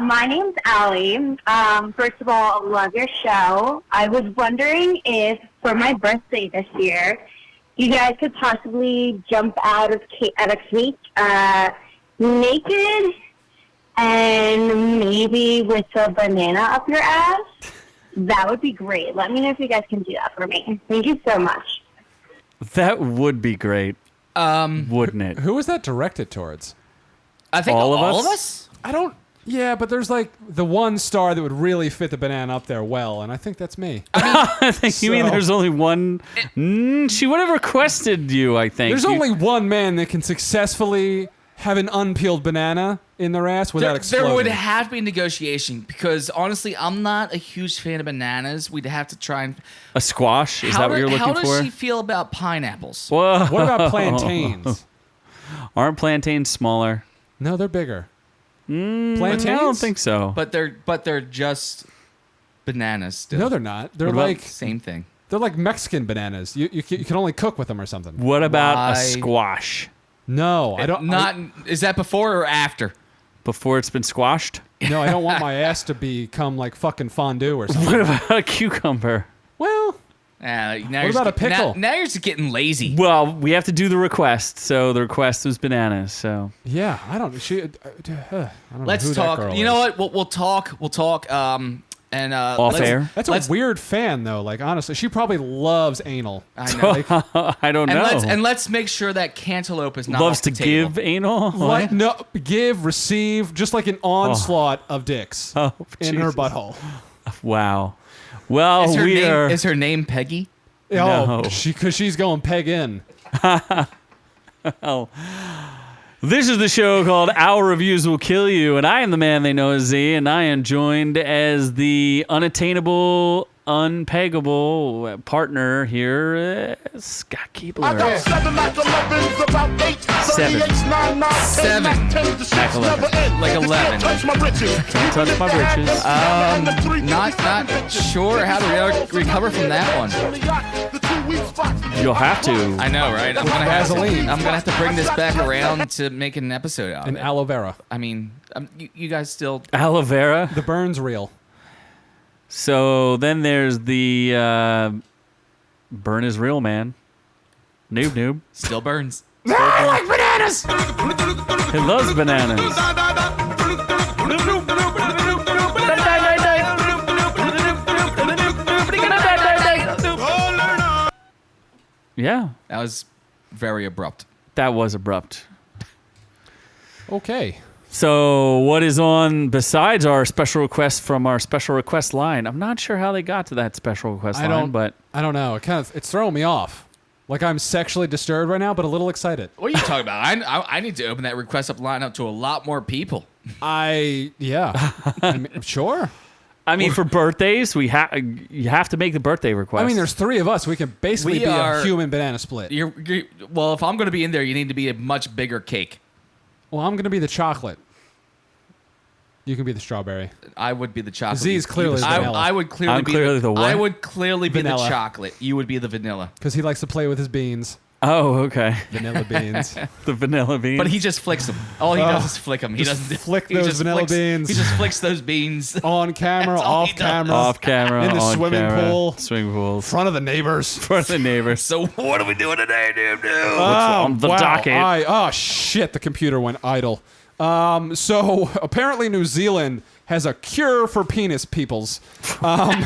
My name's Allie. First of all, love your show. I was wondering if, for my birthday this year, you guys could possibly jump out of a cake naked and maybe with a banana up your ass. That would be great. Let me know if you guys can do that for me. Thank you so much. That would be great, wouldn't it? Who was that directed towards? I think all of us? I don't... Yeah, but there's like the one star that would really fit the banana up there well, and I think that's me. I think you mean there's only one... she would have requested you, I think. There's only one man that can successfully have an unpeeled banana in their ass without exploding. There would have to be negotiation because, honestly, I'm not a huge fan of bananas. We'd have to try and... A squash? Is that what you're looking for? How does she feel about pineapples? Whoa. What about plantains? Aren't plantains smaller? No, they're bigger. Plantains? I don't think so. But they're just bananas still. No, they're not. They're What about like... Same thing. They're like Mexican bananas. You can only cook with them or something. What about a squash? No, I don't... Is that before or after? Before it's been squashed? No, I don't want my ass to become like fucking fondue or something. What about a cucumber? Well... What about a pickle? Now you're just getting lazy. Well, we have to do the request, so the request was bananas. So yeah, I don't. I don't Let's know who talk. That girl You know is. what? We'll talk. And off air. That's a weird fan though. Like honestly, she probably loves anal. I know. I don't know. Let's make sure that cantaloupe is not loves off the to table. give anal. Like no, give, receive, just like an onslaught of dicks in her butthole. Wow. Well, Is her name Peggy? Oh, No. because she's going peg in. Oh. This is the show called Our Reviews Will Kill You, and I am the man they know as Z, and I am joined as the unattainable, unpeggable partner here, Scott Keebler. I got 7 Mac 11s, about 8, 38s, 9, 9, 10, Seven. Mac 10, the streets never end. Like Niggas 11. can't touch my britches. Can't touch my britches. Not sure how to recover from that one. You'll have to. I know, right? I'm Vaseline. gonna have to bring this back around to make an episode out of And it. aloe vera. I mean, you guys still... Aloe vera. The burn's real. So then there's the burn is real, man. Noob. Still burns. I like bananas. He loves bananas. Yeah. That was very abrupt. That was abrupt. Okay. So what is on besides our special request from our special request line? I'm not sure how they got to that special request line, but I don't know. It's throwing me off. Like I'm sexually disturbed right now, but a little excited. What are you talking about? I need to open that request up line up to a lot more people. Yeah. I mean, sure. I mean, for birthdays, you have to make the birthday request. I mean, there's 3 of us. We can basically be a human banana split. Well, if I'm going to be in there, you need to be a much bigger cake. Well, I'm going to be the chocolate. You can be the strawberry. I would be the chocolate. Z's clearly the vanilla. I would clearly I'm be clearly the what? I would clearly be Vanilla. the chocolate. You would be the vanilla. Because he likes to play with his beans. Oh, okay. Vanilla beans. The vanilla beans. But he just flicks them. All he does is flick them. He doesn't flick he those just vanilla flicks- beans. He just flicks those beans. On camera, That's all he off does. camera. Off camera, In the on swimming camera, pool. Swimming pools. Front of the neighbors. Front of the neighbors. So what are we doing today, dude? on the docket? Oh, shit. The computer went idle. So apparently New Zealand has a cure for penis peoples. I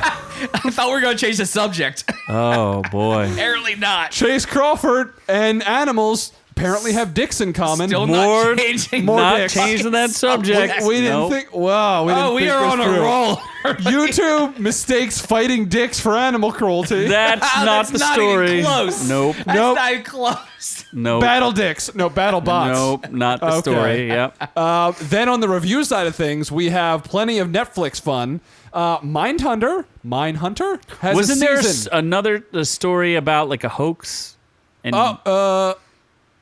thought we were going to change the subject. Oh, boy. Apparently not. Chase Crawford and animals apparently have dicks in common. Still More- not changing. more Not dicks. changing that subject. We didn't Nope. think. Wow. We didn't Oh, we think are this on a through. roll. YouTube mistakes fighting dicks for animal cruelty. That's not That's the not story. even close. Nope. That's Nope. not even close. Nope. Battle dicks. No, battle bots. Nope. Not the Okay. story. Yep. Then on the review side of things, we have plenty of Netflix fun. Mindhunter has Wasn't a there season. another story about like a hoax? And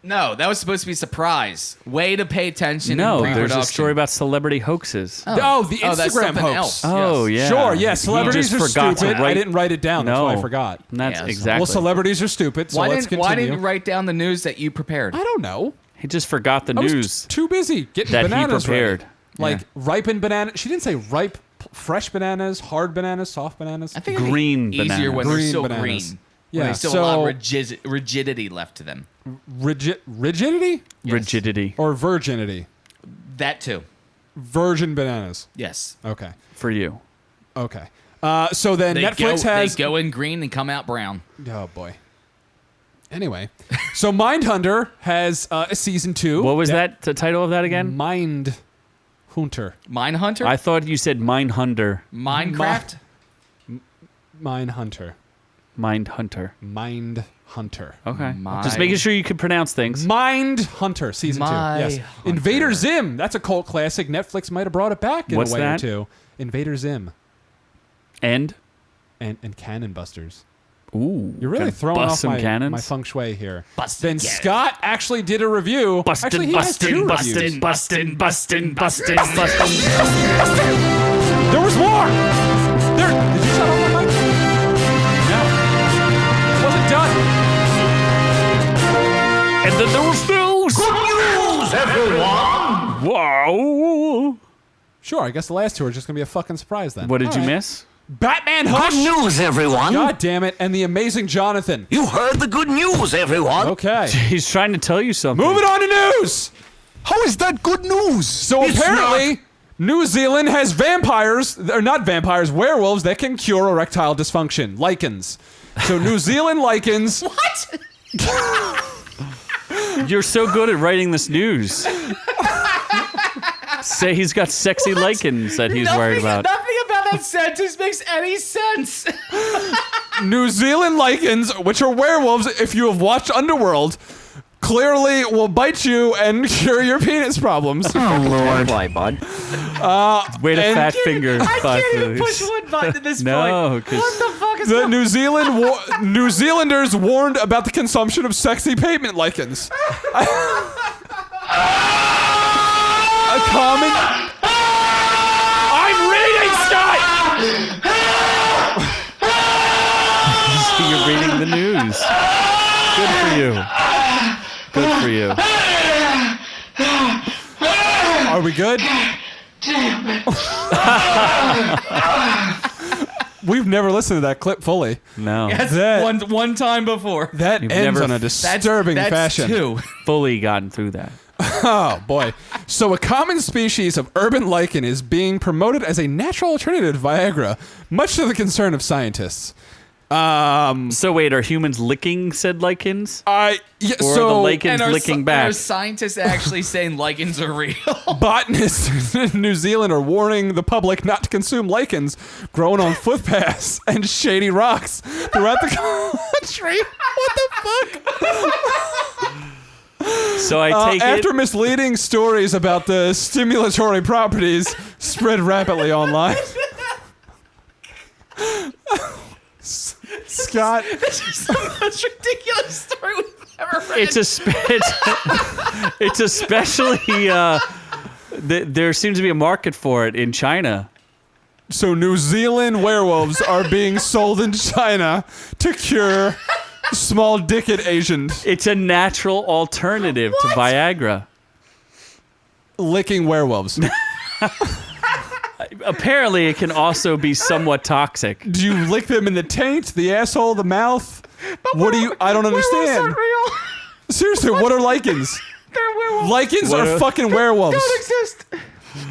No, that was supposed to be a surprise. Way to pay attention. no, in there's pre-production. a story about celebrity hoaxes. the that's Instagram something hoax. else. Oh, Yes. yeah. Sure, yeah, He celebrities just are forgot to stupid. I write- didn't write it down. That's No. why I forgot. That's Yeah, so- exactly. Well, celebrities are stupid, so let's continue. Why didn't you write down the news that you prepared? I don't know. He just forgot the I was news too busy getting that he bananas prepared. ready. Like ripened banana. She didn't say ripe, fresh bananas, hard bananas, soft bananas. I think Green it'd be easier bananas. when they're Green still bananas. green. Yeah, When they still have a lot so- of rigidity left to them. Rigidity Rigidity or virginity? That too. Virgin bananas. Yes. Okay. for you. Okay. So then Netflix has. They go in green and come out brown. Oh boy. Anyway, so Mindhunter has a season 2. What was that the title of that again? Mind Hunter. Mindhunter? I thought you said Mindhunter. Minecraft? Mindhunter. Mindhunter. Mind Hunter. Okay. Just making sure you could pronounce things. Mind Hunter, season 2. Yes. Hunter. Invader Zim. That's a cult classic. Netflix might have brought it back in What's a way that? or two. Invader Zim And? and Cannon Busters. Ooh. You're really gonna throwing bust off some my cannons? feng shui here. Busted Then cannons. Scott actually did a review. Actually, he has 2 reviews. bustin'. There was more! There. Did you shut off my mic? No. It wasn't done. And then there was news. News, everyone! Wow. Sure, I guess the last 2 are just going to be a fucking surprise then. What did All you right. miss? Batman Hush! Good news, everyone. God damn it. And the amazing Jonathan. You heard the good news, everyone. Okay. He's trying to tell you something. Moving on to news! How is that good news? So It's apparently, New Zealand has vampires, or not vampires, werewolves that can cure erectile dysfunction. Lichens. So New Zealand lichens. What? You're so good at writing this news. Say he's got sexy lichens that he's worried about. Nothing about that sentence makes any sense. New Zealand lichens, which are werewolves, if you have watched Underworld, clearly will bite you and cure your penis problems. Oh, Lord. Why, bud? Way to and- fat finger. I can't even Please. push one button at this No, point. 'cause- What the fuck is The going New Zealanders warned about the consumption of sexy pavement lichens. A common. I'm reading, Scott. You're reading the news. Good for you. Good for you. Are we good? We've never listened to that clip fully. No. That- one time before. That You've ends never- on a disturbing that's fashion. 2. Fully gotten through that. Oh boy. So a common species of urban lichen is being promoted as a natural alternative to Viagra, much to the concern of scientists. So wait, are humans licking said lichens? Yeah, Or so the lichens licking back? Are scientists actually saying lichens are real? botanists in New Zealand are warning the public not to consume lichens grown on footpaths and shady rocks throughout the country. What the fuck? So I take After it. misleading stories about the stimulatory properties spread rapidly online. Scott, This is the most ridiculous story we've ever read. It's especially. There seems to be a market for it in China. so New Zealand werewolves are being sold in China to cure small dicked Asians. It's a natural alternative to Viagra. Licking werewolves. Apparently, it can also be somewhat toxic. Do you lick them in the taint, the asshole, the mouth? What do you? I don't understand. real. Seriously, what are lichens? They're werewolves. Lichens What are are- fucking werewolves. Don't exist.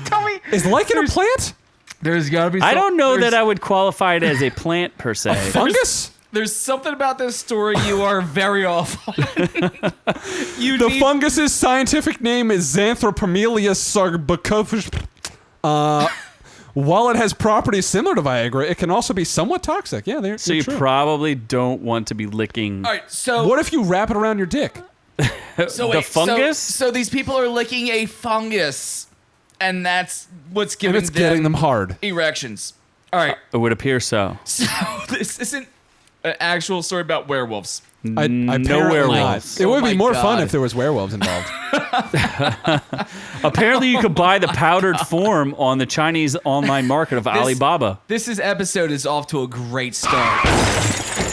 Tell me. Is lichen a plant? There's gotta be. I don't know that I would qualify it as a plant per se. Fungus? There's something about this story you are very off on. The fungus's scientific name is Xanthropomelia sarbacophus. While it has properties similar to Viagra, it can also be somewhat toxic. Yeah, they're So you true. probably don't want to be licking All right, so What if you wrap it around your dick? so the wait, fungus? So these people are licking a fungus, and that's what's And giving it's getting them hard. erections. All right, It would appear so. so this isn't an actual story about werewolves. Apparently werewolves. not. It would Oh be my more fun God. if there was werewolves involved. Apparently, you could buy the powdered form on the Chinese online market of Alibaba. This episode is off to a great start.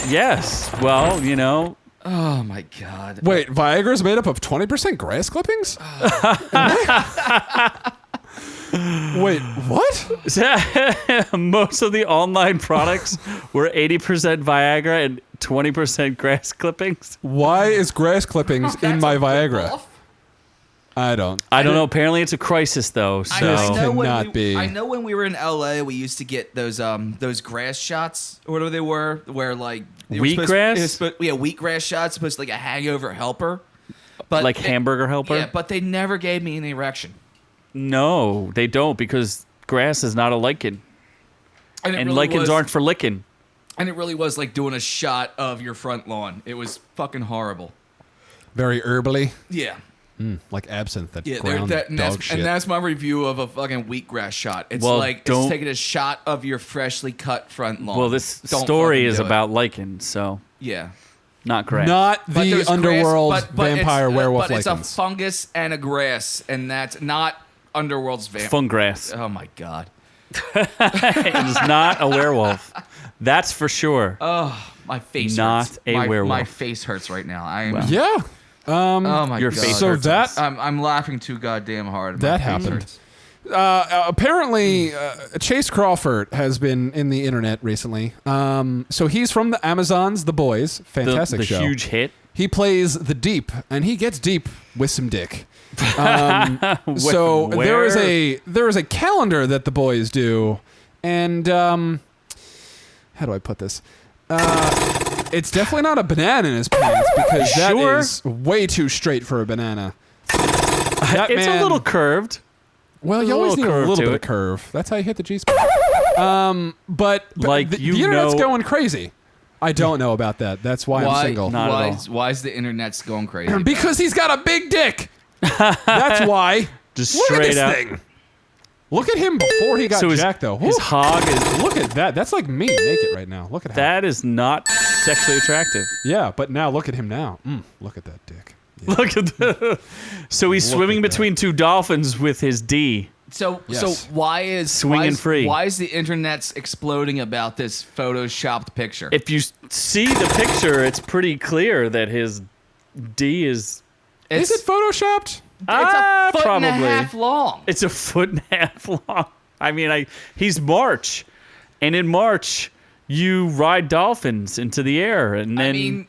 Yes. Well, you know, Oh my God. Wait, Viagra's made up of 20% grass clippings? Wait, what? Most of the online products were 80% Viagra and 20% grass clippings. Why is grass clippings in my Viagra? I don't know. Apparently, it's a crisis, though. So cannot be. I know when we were in LA, we used to get those grass shots or whatever they were, where like wheatgrass. Wheatgrass shots supposed to like a hangover helper, but like hamburger helper. Yeah, but they never gave me an erection. No, they don't, because grass is not a lichen, and really lichens aren't for licking. And it really was like doing a shot of your front lawn. It was fucking horrible. Very herbally. Yeah. Like absinthe, that Yeah, ground dog shit. And that's my review of a fucking wheatgrass shot. It's it's taking a shot of your freshly cut front lawn. Well, this story is about lichens, so yeah, not grass. Not the underworld vampire werewolf but lichens. It's a fungus and a grass, and that's not underworld's vampire. Fungrass. Oh my god. It is not a werewolf. That's for sure. Oh, my face not hurts. a werewolf. My face hurts right now. I am. Yeah. Oh my your god. face So hurts. that I'm laughing too goddamn hard. that My face happened. hurts. Apparently, Chase Crawford has been in the internet recently. So he's from the Amazons, The Boys, fantastic the show. huge hit. He plays the deep, and he gets deep with some dick. So there is a calendar that the boys do, and how do I put this? It's definitely not a banana in his pants, because that is way too straight for a banana. It's a little curved. Well, you There's a always need little a curve little to bit it. of curve. That's how you hit the G-spot. But Like, the you internet's know- going crazy. I don't know about that. That's why I'm single. Not at all. Why is the internet's going crazy? Because he's got a big dick. That's why. Just Look at straight this out. thing. Look at him before he got So jacked, though. his Woo. hog is. Look at that. That's like me naked right now. Look at That is not sexually attractive. Yeah, but now look at him now. Look at that dick. Yeah. Look at the. So he's swimming at that. between two dolphins with his D. So Yes. why is Swinging free. Why is the internet's exploding about this photoshopped picture? If you see the picture, it's pretty clear that his D is. Is it photoshopped? It's a foot probably. and a half long. It's a foot and a half long. I mean, he's March, and in March you ride dolphins into the air, and then I mean,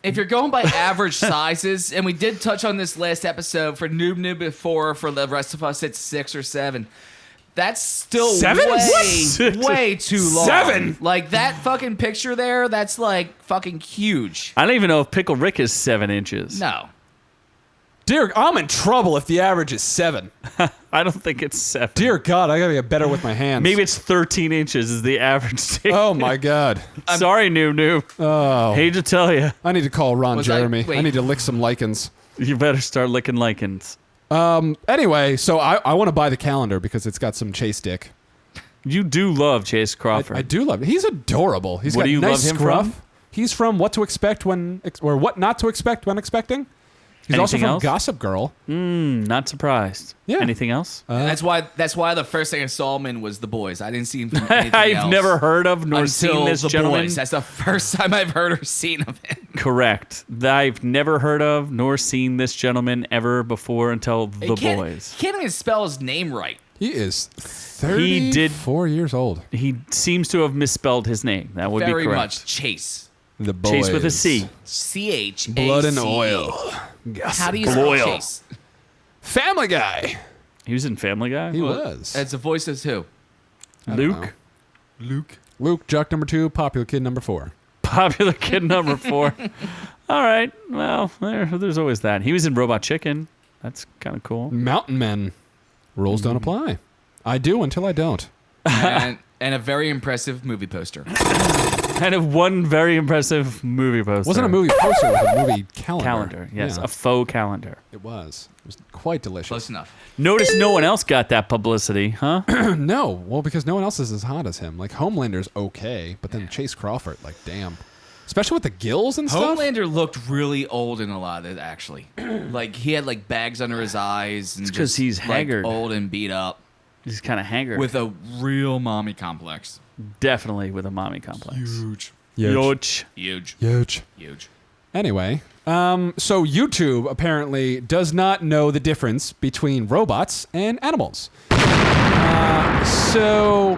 if you're going by average sizes, and we did touch on this last episode for Noob before, for the rest of us, it's 6 or 7. That's still 7? way too long. 7? Like that fucking picture there, that's like fucking huge. I don't even know if Pickle Rick is 7 inches. No. Dear, I'm in trouble if the average is 7. I don't think it's 7. Dear God, I gotta get better with my hands. Maybe it's 13 inches is the average. Oh my God. Sorry, Noob. Oh. Hate to tell you, I need to call Ron Was Jeremy. wait. I need to lick some lichens. you better start licking lichens. Anyway, so I want to buy the calendar because it's got some Chase dick. You do love Chase Crawford. I do love it. He's adorable. He's What got do you nice love him scruff. from? He's from What to Expect When, or What Not to Expect When Expecting. He's also Anything from else? Gossip Girl. Not surprised. Yeah. Anything else? That's why the first thing I saw him in was The Boys. I didn't see him from anything I've else never heard of nor until seen this The gentleman. Boys. That's the first time I've heard or seen of him. Correct. I've never heard of nor seen this gentleman ever before until The Boys. He can't even spell his name right. He is He did- 34 years old. He seems to have misspelled his name. That would Very be correct. much Chase. The Boys. Chase with a C. C-H-A-C-E. Blood and oil. How do you spell Oil. Chase? Family Guy. He was in Family Guy. He was. As the voice is who? Luke. Luke, jock number 2, popular kid number 4. Popular kid number 4. All right. Well, there's always that. He was in Robot Chicken. That's kind of cool. Mountain Men. Rules don't apply. I do until I don't. and a very impressive movie poster. And of one very impressive movie poster. It wasn't a movie poster, it was a movie calendar. Calendar. Yes, Yeah, a faux calendar. it was. It was quite delicious. Close enough. Notice no one else got that publicity, huh? No, well, because no one else is as hot as him. Like, Homelander's okay, but then Chase Crawford, like, damn. Especially with the gills and stuff. Homelander looked really old in a lot of it, actually. Like, he had, like, bags under his eyes. And It's 'cause just, he's like, haggard. old and beat up. He's kind of haggard. With a real mommy complex. Definitely with a mommy complex. Huge. Huge. Huge. Huge. Huge. Anyway, so YouTube apparently does not know the difference between robots and animals. So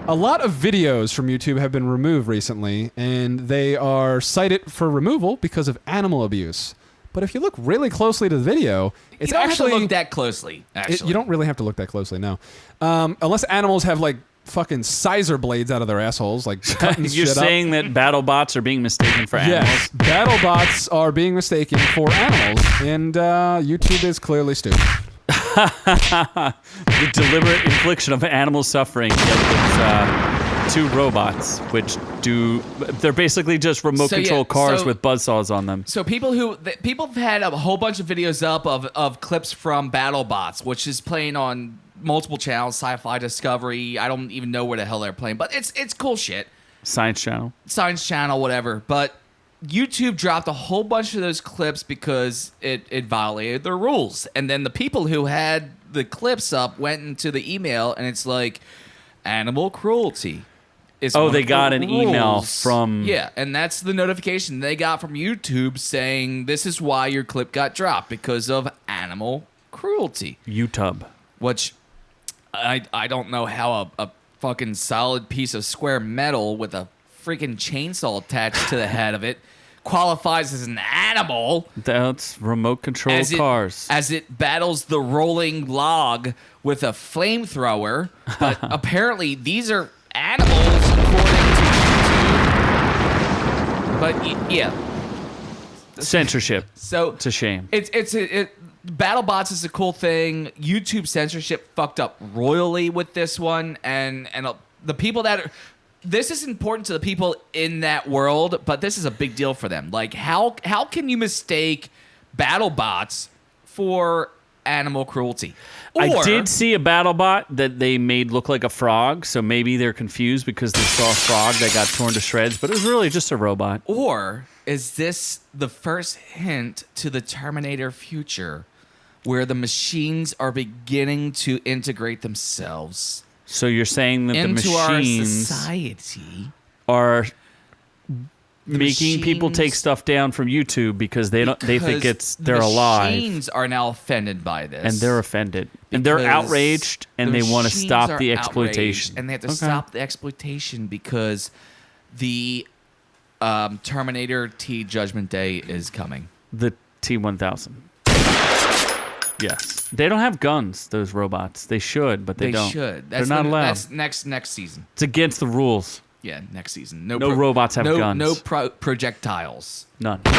a lot of videos from YouTube have been removed recently, and they are cited for removal because of animal abuse. But if you look really closely to the video, it's you don't actually have to look that closely. Actually, you don't really have to look that closely, no. Unless animals have like fucking sizer blades out of their assholes, like cutting You're shit saying up. that battle bots are being mistaken for animals? Yes, battle bots are being mistaken for animals, and YouTube is clearly stupid. The deliberate infliction of animal suffering with two robots, which they're basically just remote control cars with buzzsaws on them. So people have had a whole bunch of videos up of clips from BattleBots, which is playing on multiple channels, Sci-Fi, Discovery. I don't even know where the hell they're playing, but it's cool shit. Science Channel, whatever. But YouTube dropped a whole bunch of those clips because it violated their rules. And then the people who had the clips up went into the email, and it's like animal cruelty. They got an email from... Yeah, and that's the notification they got from YouTube saying this is why your clip got dropped, because of animal cruelty. YouTube. Which I don't know how a fucking solid piece of square metal with a freaking chainsaw attached to the head of it qualifies as an animal. That's remote control cars. As it battles the rolling log with a flamethrower. But apparently these are animals according to YouTube. But yeah. Censorship. So it's a shame. BattleBots is a cool thing. YouTube censorship fucked up royally with this one, and the people that are... This is important to the people in that world, but this is a big deal for them. Like, how can you mistake BattleBots for animal cruelty? I did see a BattleBot that they made look like a frog, so maybe they're confused because they saw a frog that got torn to shreds, but it was really just a robot. Or is this the first hint to the Terminator future, where the machines are beginning to integrate themselves? So you're saying that the into machines our society are making people take stuff down from YouTube because they think they're alive. The machines are now offended by this, and they're offended, and they're outraged, and they want to stop the exploitation. And they have to stop the exploitation because the Terminator T Judgment Day is coming. The T-1000. Yes. They don't have guns, those robots. They should, but they don't. They should. They're not allowed. That's next season. It's against the rules. Yeah, next season. No robots have guns. No projectiles. None. But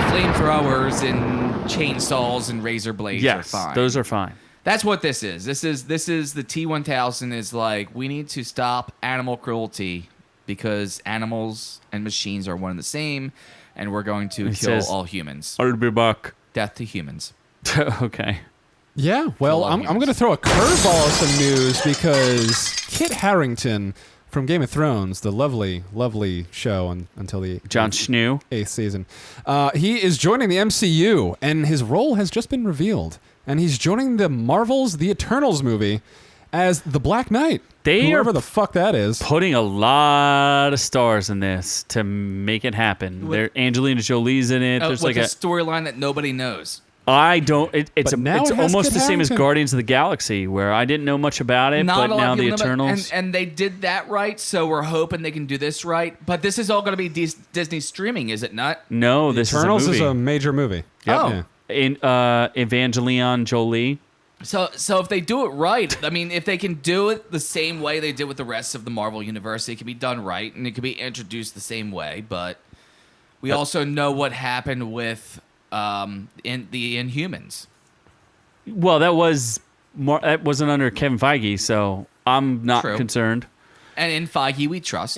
flamethrowers and chainsaws and razor blades are fine. Yes, those are fine. That's what this is. This is the T-1000 is like, we need to stop animal cruelty because animals and machines are one and the same, and we're going to kill all humans. I'll be back. Death to humans. Okay. Yeah, well, I'm going to throw a curveball at some news because Kit Harington from Game of Thrones, the lovely, lovely show until the Jon Snow 8th season, he is joining the MCU, and his role has just been revealed. And he's joining the Marvel's The Eternals movie as the Black Knight. Whoever the fuck that is. Putting a lot of stars in this to make it happen. Angelina Jolie's in it. There's like a storyline that nobody knows. I don't. It's almost Kit the same as Harington. Guardians of the Galaxy, where I didn't know much about it, but now the Eternals. And they did that right, so we're hoping they can do this right. But this is all going to be Disney streaming, is it not? No, this Eternals is a movie. is a major movie. Yep. Oh. Yeah. In Evangeline Jolie. So if they do it right, I mean, if they can do it the same way they did with the rest of the Marvel universe, it can be done right, and it can be introduced the same way. But we also know what happened with in the Inhumans. Well, that wasn't under Kevin Feige, so I'm not concerned. And in Feige we trust.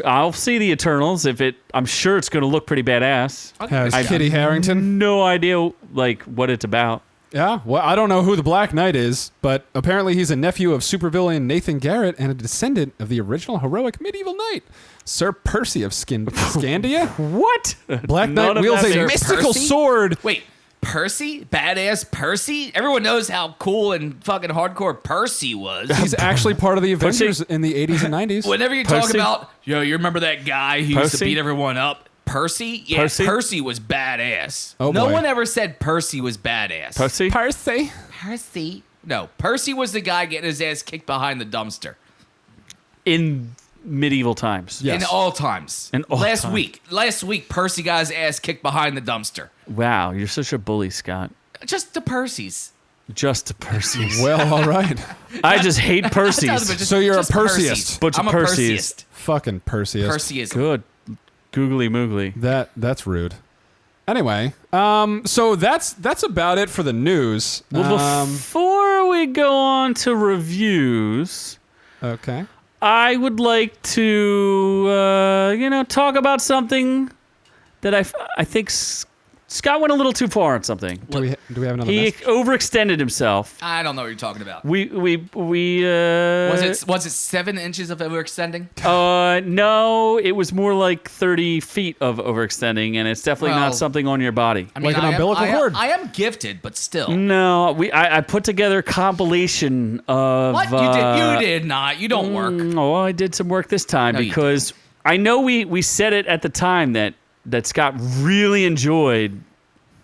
I'll see the Eternals I'm sure it's going to look pretty badass. Has Kitty Harington? No idea what it's about. Yeah, well, I don't know who the Black Knight is, but apparently he's a nephew of supervillain Nathan Garrett and a descendant of the original heroic medieval knight, Sir Percy of Scandia. What? Black Knight wields a mystical sword. Wait, Percy? Badass Percy? Everyone knows how cool and fucking hardcore Percy was. He's actually part of the Avengers in the 80s and 90s. Whenever you talk about, you remember that guy who used to beat everyone up? Percy? Yeah, Percy? Percy was badass. Oh, no boy. one ever said Percy was badass. Percy? Percy? No, Percy was the guy getting his ass kicked behind the dumpster. In medieval times. Yes. In all times. In all last times. week, Percy got his ass kicked behind the dumpster. Wow, you're such a bully, Scott. Just the Percys. Just to Percy's. Well, all right. I just hate Percy's. So you're a just Percyist. Bunch of I'm a Percy's. Percyist. Fucking Perseus. Percyism. Good. Googly moogly. That's rude. Anyway, so that's about it for the news. Well, before we go on to reviews, Okay. I would like to, talk about something that I think Scott went a little too far on something. Do we have another He message? overextended himself. I don't know what you're talking about. We Was it 7 inches of overextending? No, it was more like 30 feet of overextending, and it's definitely Well, not something on your body. I mean, Like an umbilical cord. I am gifted, but still. No, I put together a compilation of What? You did not. You don't work. Oh, I did some work this time No, you because I know we said it at the time that Scott really enjoyed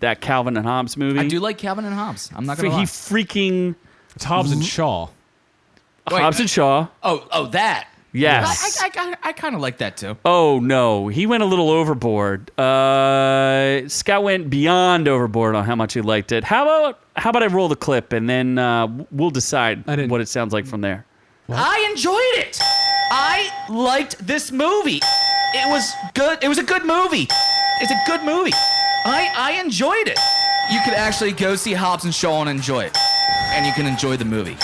that Calvin and Hobbes movie. I do like Calvin and Hobbes. I'm not going to He lie. freaking It's Hobbs and Shaw. Wait, Hobbes and Shaw. Oh, that. Yes. I kind of like that too. Oh no, he went a little overboard. Scott went beyond overboard on how much he liked it. How about I roll the clip and then we'll decide I didn't- what it sounds like from there. I enjoyed it. I liked this movie. It was good. It was a good movie. It's a good movie. I enjoyed it. You could actually go see Hobbs and Shaw and enjoy it. And you can enjoy the movie.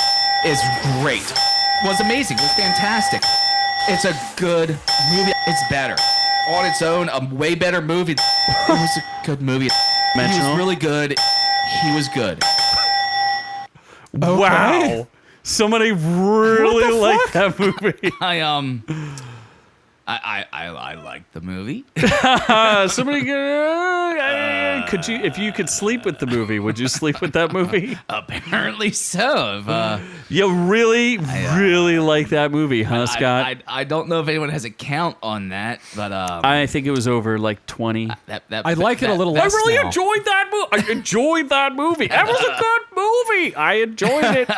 It's great. It was amazing. It was fantastic. It's a good movie. It's better. On its own, a way better movie. It was a good movie. He Dimensional? was really good. He was good. Wow, somebody really liked that movie. I liked the movie. Somebody could you, if you could sleep with the movie, would you sleep with that movie? Apparently so. You really like that movie, huh, Scott? I don't know if anyone has a count on that, but I think it was over like 20. I like it a little less now. enjoyed that movie. I enjoyed that movie. That was a good movie. I enjoyed it.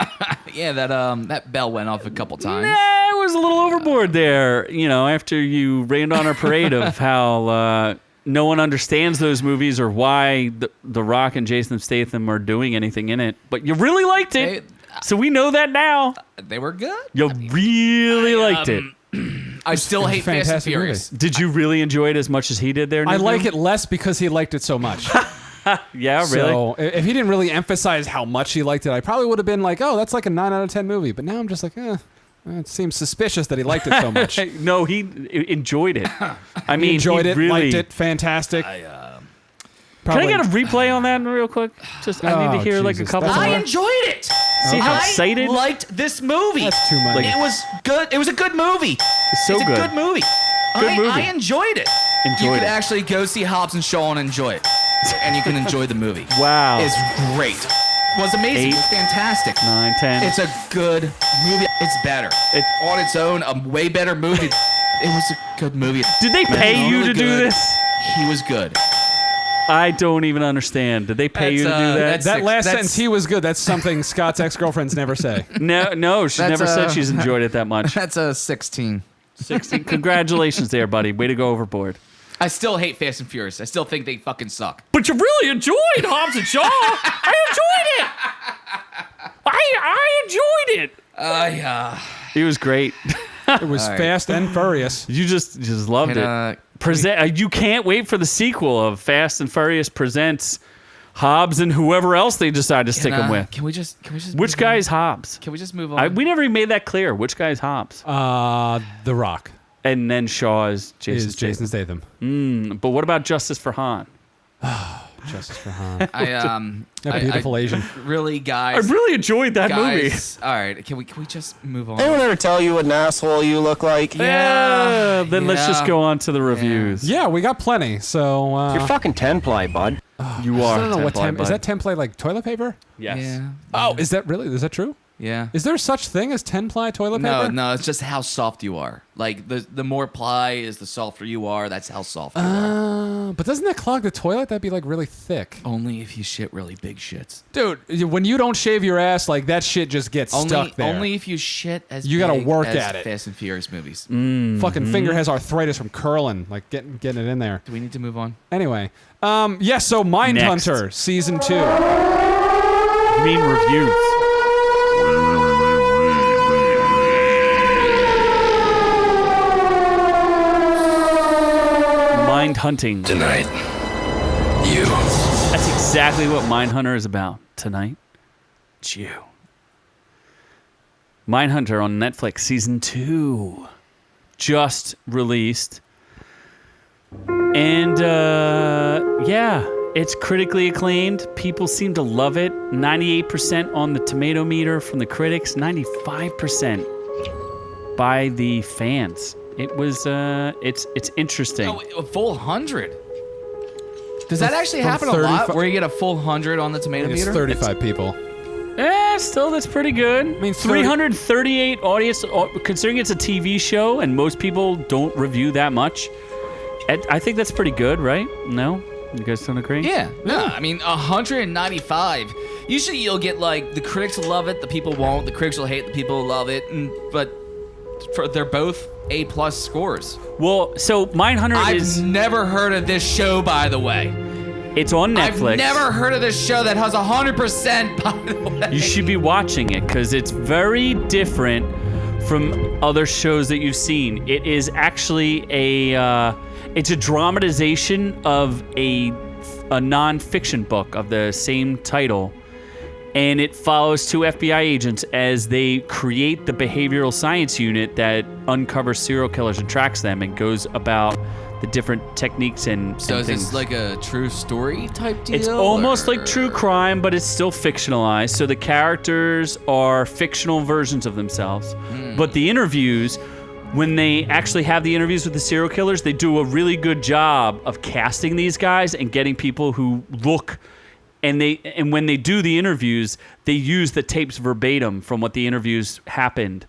yeah, that bell went off a couple times. Nah, it was a little overboard there. You know, after you rained on a parade of how no one understands those movies or why the Rock and Jason Statham are doing anything in it, but you really liked it. So we know that now. They were good. You really liked it. I still hate Fast and fantastic Furious. Did you really enjoy it as much as he did there? I Nick? like it less because he liked it so much. Yeah, really? So if he didn't really emphasize how much he liked it, I probably would have been like, oh, that's like a 9 out of 10 movie. But now I'm just like, it seems suspicious that he liked it so much. No, he enjoyed it. I mean, He enjoyed it, really, liked it, fantastic. Can I get a replay on that real quick? Just I need to hear like a Jesus, couple. that's I more. enjoyed it. See how I excited? liked this movie. That's too much. It was good. It was a good movie. It's so it's good. a good movie. Good movie. I enjoyed it. You Enjoyed could it. actually go see Hobbs and Shaw and enjoy it. And you can enjoy the movie. Wow. It's great. It was amazing. It was 8, fantastic. 9, 10. It's a good movie. It's better. It- On its own, a way better movie. It was a good movie. Did they pay you to do Good. this? He was good. I don't even understand. Did they pay you to That's, do that? that's- That last that's- sentence, he was good. That's something Scott's ex-girlfriends never say. No, she That's, never said she's enjoyed it that much. That's a 16. 16. Congratulations there, buddy. Way to go overboard. I still hate Fast and Furious. I still think they fucking suck. But you really enjoyed Hobbs and Shaw. I enjoyed it. I enjoyed it. Yeah. It was great. It was Fast and Furious. You just loved it. You can't wait for the sequel of Fast and Furious presents Hobbs and whoever else they decide to stick him with. Can we just Which move guy's on? Hobbs? Can we just move on? We never even made that clear. Which guy's Hobbs? The Rock And then Shaw is Jason. is Jason Statham. But what about Justice for Han? Justice for Han. That beautiful Asian. Really, I guys. really enjoyed that movie. Guys, all right. Can we just move on? Anyone ever tell you what an asshole you look like? Yeah. Then let's just yeah. go on to the reviews. Yeah, we got plenty. So You're fucking 10-ply, bud. You are. I don't know what Template, is bud. that template like toilet paper? Yes. Yeah. Oh, is that true? Yeah. Yeah. Is there such thing as 10-ply toilet paper? No, it's just how soft you are. Like the more ply is, the softer you are. That's how soft you are. But doesn't that clog the toilet? That'd be like really thick. Only if you shit really big shits. Dude, when you don't shave your ass, like that shit just gets stuck there. Only if you shit as You gotta big work as at it. Fast and Furious movies. Fucking finger has arthritis from curling, like getting it in there. Do we need to move on? Anyway, so Mindhunter season 2. Mean reviews. Mind hunting. Tonight, you. That's exactly what Mindhunter is about. Tonight, it's you. Mindhunter on Netflix season 2 just released. And yeah, it's critically acclaimed. People seem to love it. 98% on the tomato meter from the critics, 95% by the fans. It was it's interesting. Oh, a full 100. Does that actually from happen a 35 lot? Where you get a full 100 on the tomato It's meter? 35 people. Still that's pretty good. I mean, 338 audience, considering it's a TV show and most people don't review that much. I think that's pretty good, right? No? You guys don't agree? Yeah. No, I mean, 195. Usually you'll get like, the critics will love it, the people won't. The critics will hate, the people will love it. But they're both A+ scores. Well, so Mindhunter is... I've never heard of this show, by the way. It's on Netflix. I've never heard of this show that has 100%, by the way. You should be watching it because it's very different from other shows that you've seen. It is actually it's a dramatization of a non-fiction book of the same title, and it follows 2 FBI agents as they create the behavioral science unit that uncovers serial killers and tracks them and goes about the different techniques and So is things. this like a true story type deal? It's almost or- like true crime, but it's still fictionalized. So the characters are fictional versions of themselves. But the interviews, when they actually have the interviews with the serial killers, they do a really good job of casting these guys and getting people who look. And when they do the interviews, they use the tapes verbatim from what the interviews happened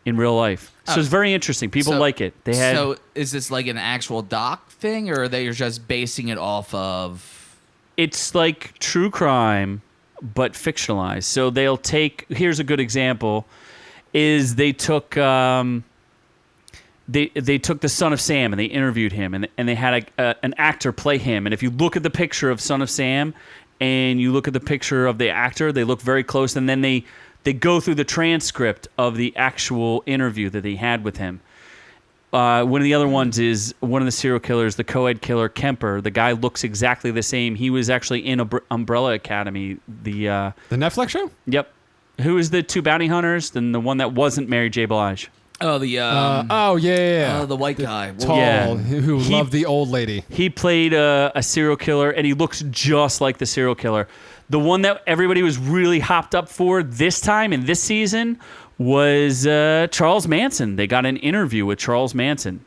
in real life. So it's very interesting. People like it. So is this like an actual doc thing, or are they just basing it off of? It's like true crime, but fictionalized. So they'll take. Here's a good example: is they took they took the Son of Sam and they interviewed him, and they had an actor play him. And if you look at the picture of Son of Sam, and you look at the picture of the actor, they look very close. And then they go through the transcript of the actual interview that they had with him. One of the other ones is one of the serial killers, the co-ed killer, Kemper. The guy looks exactly the same. He was actually in Umbrella Academy. The Netflix show? Yep. Who is the 2 bounty hunters? Then the one that wasn't Mary J. Blige. Oh, the the white guy. tall Yeah. who loved the old lady. He played a serial killer, and he looks just like the serial killer. The one that everybody was really hopped up for this time in this season was Charles Manson. They got an interview with Charles Manson.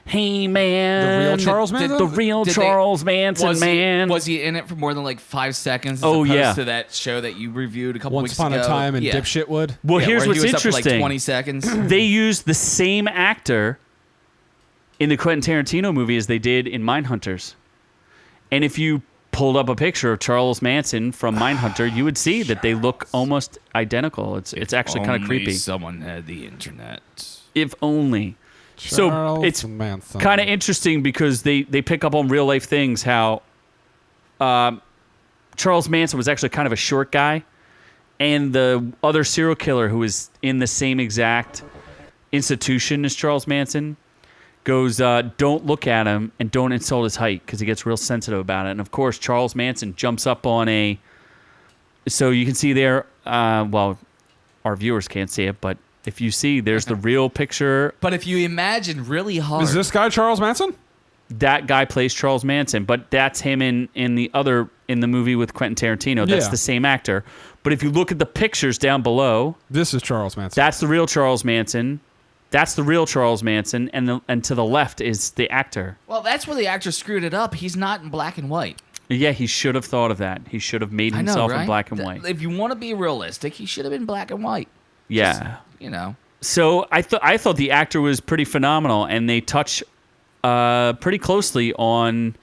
Hey, man. The real Charles Manson? The real Charles Manson, man. Was he in it for more than like 5 seconds? As Oh, opposed yeah. to that show that you reviewed a couple Once weeks upon ago. a time in Yeah. Dipshitwood. Well, Yeah, here's where what's he was interesting. Up for like 20 seconds. They used the same actor in the Quentin Tarantino movie as they did in Mindhunters. And if you pulled up a picture of Charles Manson from Mindhunter, you would see that they look almost identical. It's actually kind of creepy. Someone had the internet. If only. So Charles it's Manson. kind of interesting because they pick up on real life things, how Charles Manson was actually kind of a short guy, and the other serial killer who was in the same exact institution as Charles Manson goes, don't look at him and don't insult his height, because he gets real sensitive about it. And of course, Charles Manson jumps up on a... So you can see there, well, our viewers can't see it, but if you see, there's the real picture. But if you imagine really hard, Is this guy Charles Manson? That guy plays Charles Manson, but that's him in the movie with Quentin Tarantino. That's Yeah. the same actor. But if you look at the pictures down below, This is Charles Manson. that's the real Charles Manson. That's the real Charles Manson, and to the left is the actor. well, that's where the actor screwed it up. He's not in black and white. Yeah, he should have thought of that. He should have made I know, himself right? in black and white. If you want to be realistic, he should have been black and white. Yeah. Just, So I thought the actor was pretty phenomenal, and they touch pretty closely on.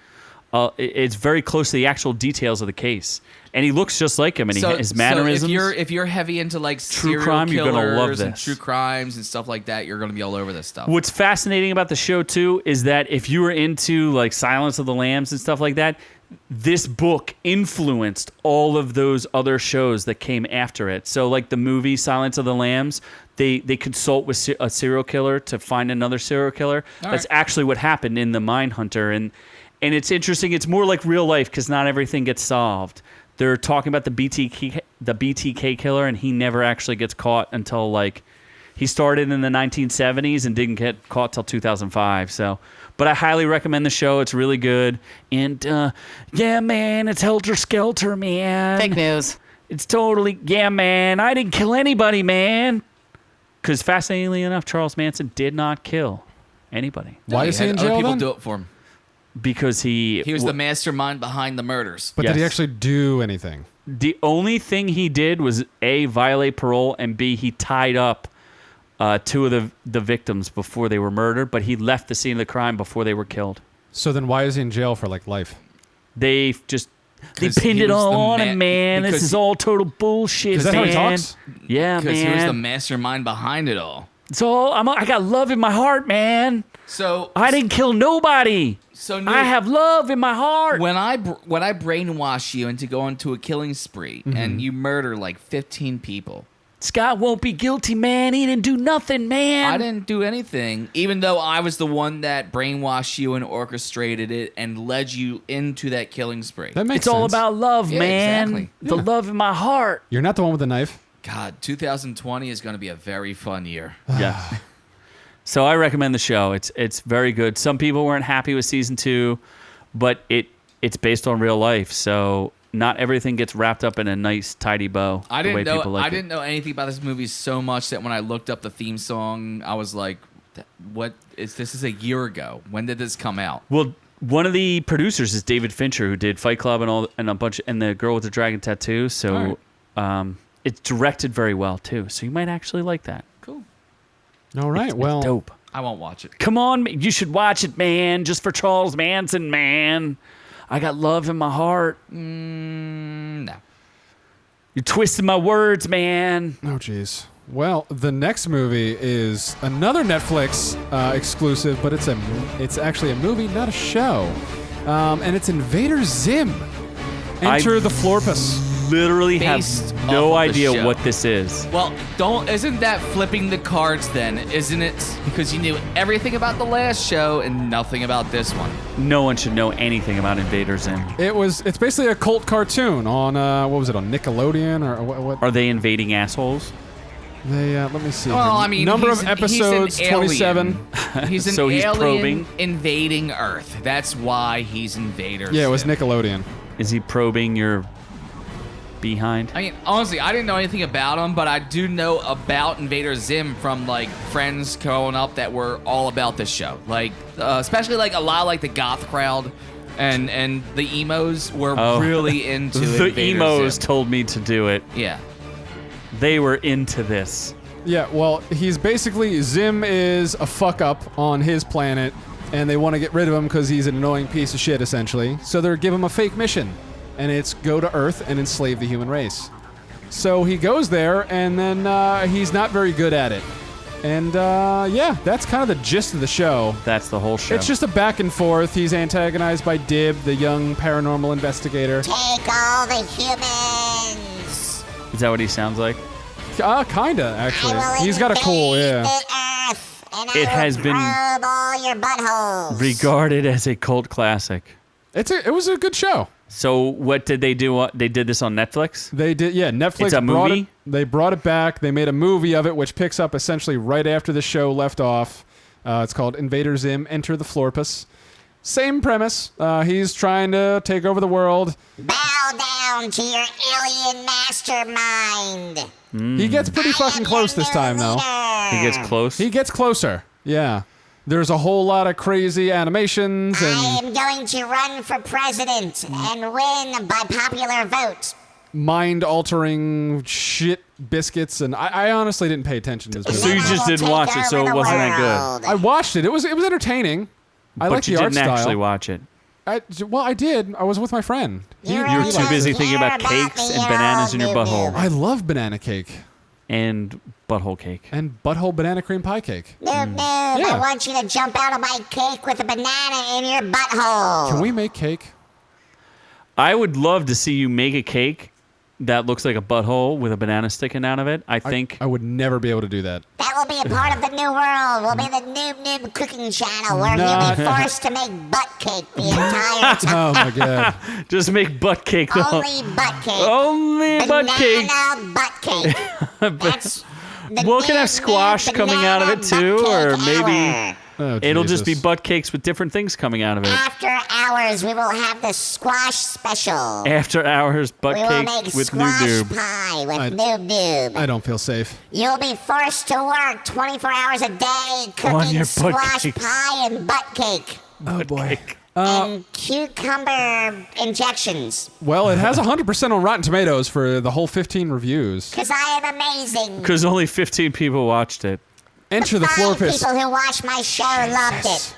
It's very close to the actual details of the case, and he looks just like him, and his mannerisms. So if you're heavy into like True serial crime, you're gonna love killers and this. true crimes and stuff like that, you're gonna be all over this stuff. What's fascinating about the show too is that if you were into like Silence of the Lambs and stuff like that, this book influenced all of those other shows that came after it. So like the movie Silence of the Lambs, they consult with a serial killer to find another serial killer. That's actually what happened in The Mindhunter, and it's interesting. It's more like real life because not everything gets solved. They're talking about the BTK killer, and he never actually gets caught until like he started in the 1970s and didn't get caught till 2005. So, but I highly recommend the show. It's really good. And yeah, man, it's Helter Skelter, man. Fake news. It's totally man. I didn't kill anybody, man. Because fascinatingly enough, Charles Manson did not kill anybody. Why is he in jail other people then? do it for him. Because he was the mastermind behind the murders. But did he Yes. actually do anything? The only thing he did was A, violate parole, and B, he tied up two of the victims before they were murdered, but he left the scene of the crime before they were killed. So then why is he in jail for like life? They Because pinned he it was all the on ma- him, man. This because is all total bullshit, Is that man. how he talks? Yeah, Because he was the man. mastermind behind it all. It's all I got love in my heart, man. So I didn't kill nobody. So I have love in my heart. when I brainwash you into going to a killing spree and you murder like 15 people. Scott won't be guilty, man. He didn't do nothing, man. I didn't do anything, even though I was the one that brainwashed you and orchestrated it and led you into that killing spree. That makes It's sense. all about love, Yeah, man. exactly. The love in my heart. You're not the one with the knife. God, 2020 is going to be a very fun year. Yeah. So I recommend the show. It's very good. Some people weren't happy with season 2, but it's based on real life, so not everything gets wrapped up in a nice tidy bow. I the way didn't know. people like I it. didn't know anything about this movie so much that when I looked up the theme song, I was like, "What is this? Is a year ago. When did this come out?" Well, one of the producers is David Fincher, who did Fight Club and a bunch, and The Girl with the Dragon Tattoo. So it's directed very well too. So you might actually like that. Cool. All right. It's Well, dope. I won't watch it. Come on, you should watch it, man. Just for Charles Manson, man. I got love in my heart. No. You're twisting my words, man. oh jeez. Well, the next movie is another Netflix exclusive, but it's actually a movie, not a show, and it's Invader Zim. Enter the Florpus. Literally Based have no off of the idea show. what this is. Well, isn't that flipping the cards then? Isn't it? Because you knew everything about the last show and nothing about this one. No one should know anything about Invader Zim. It's basically a cult cartoon on what was it, on Nickelodeon or what? Are they invading assholes? They let me see. Well, here. I mean, number he's of an- he's an episodes alien. 27. He's an So he's alien probing? invading Earth. That's why he's Invader. Yeah, it was Zim. Nickelodeon. Is he probing your behind? I mean, honestly, I didn't know anything about him, but I do know about Invader Zim from like friends growing up that were all about this show. Like, especially like a lot of like the goth crowd and the emos were really into The Invader emos Zim. told me to do it. Yeah. They were into this. Yeah, well, he's basically Zim is a fuck up on his planet, and they want to get rid of him because he's an annoying piece of shit, essentially. So they're giving him a fake mission, and it's go to Earth and enslave the human race. So he goes there, and then he's not very good at it. And yeah, that's kind of the gist of the show. That's the whole show. It's just a back and forth. He's antagonized by Dib, the young paranormal investigator. Take all the humans. Is that what he sounds like? Kinda, actually. He's got a cool, yeah. It has been probe all your buttholes. regarded as a cult classic. It was a good show. So what did they do? They did this on Netflix? They did, yeah. Netflix It's a brought movie? it. They brought it back. They made a movie of it, which picks up essentially right after the show left off. It's called Invader Zim: Enter the Florpus. Same premise. He's trying to take over the world. Bow down to your alien mastermind. He gets pretty fucking close this time, though. He gets close. He gets closer. Yeah. There's a whole lot of crazy animations I and am going to run for president and win by popular vote. mind-altering shit biscuits, and I honestly didn't pay attention to this So movie. you just didn't watch it, so it wasn't that good. I watched it. It was entertaining. I But like you the art didn't style. actually watch it. I did. I was with my friend. You were too busy thinking about cakes and bananas in your butthole. I love banana cake And butthole cake. and butthole banana cream pie cake. Noob, Yeah. I want you to jump out of my cake with a banana in your butthole. Can we make cake? I would love to see you make a cake that looks like a butthole with a banana sticking out of it. I think. I would never be able to do that. That will be a part of the new world. We'll be the Noob Cooking Channel where you'll be forced to make butt cake the entire time. Oh my god. Just make butt cake though. Only butt cake. Only butt cake. Banana butt cake. That's the Well, it can have Noob squash coming out of it Banana too, Butt or Cake maybe Hour. Oh, it'll just be Jesus. butt cakes with different things coming out of it. After hours, we will have the squash special. After hours butt We will cake make with squash noob. pie with I- Noob. I don't feel safe. You'll be forced to work 24 hours a day On cooking your butt squash cakes. pie and butt cake. Oh boy. And cucumber injections. Well, it has 100% on Rotten Tomatoes for the whole 15 reviews. Because I am amazing. Because only 15 people watched it. Enter the floor 5 piss. people who watch my show loved it.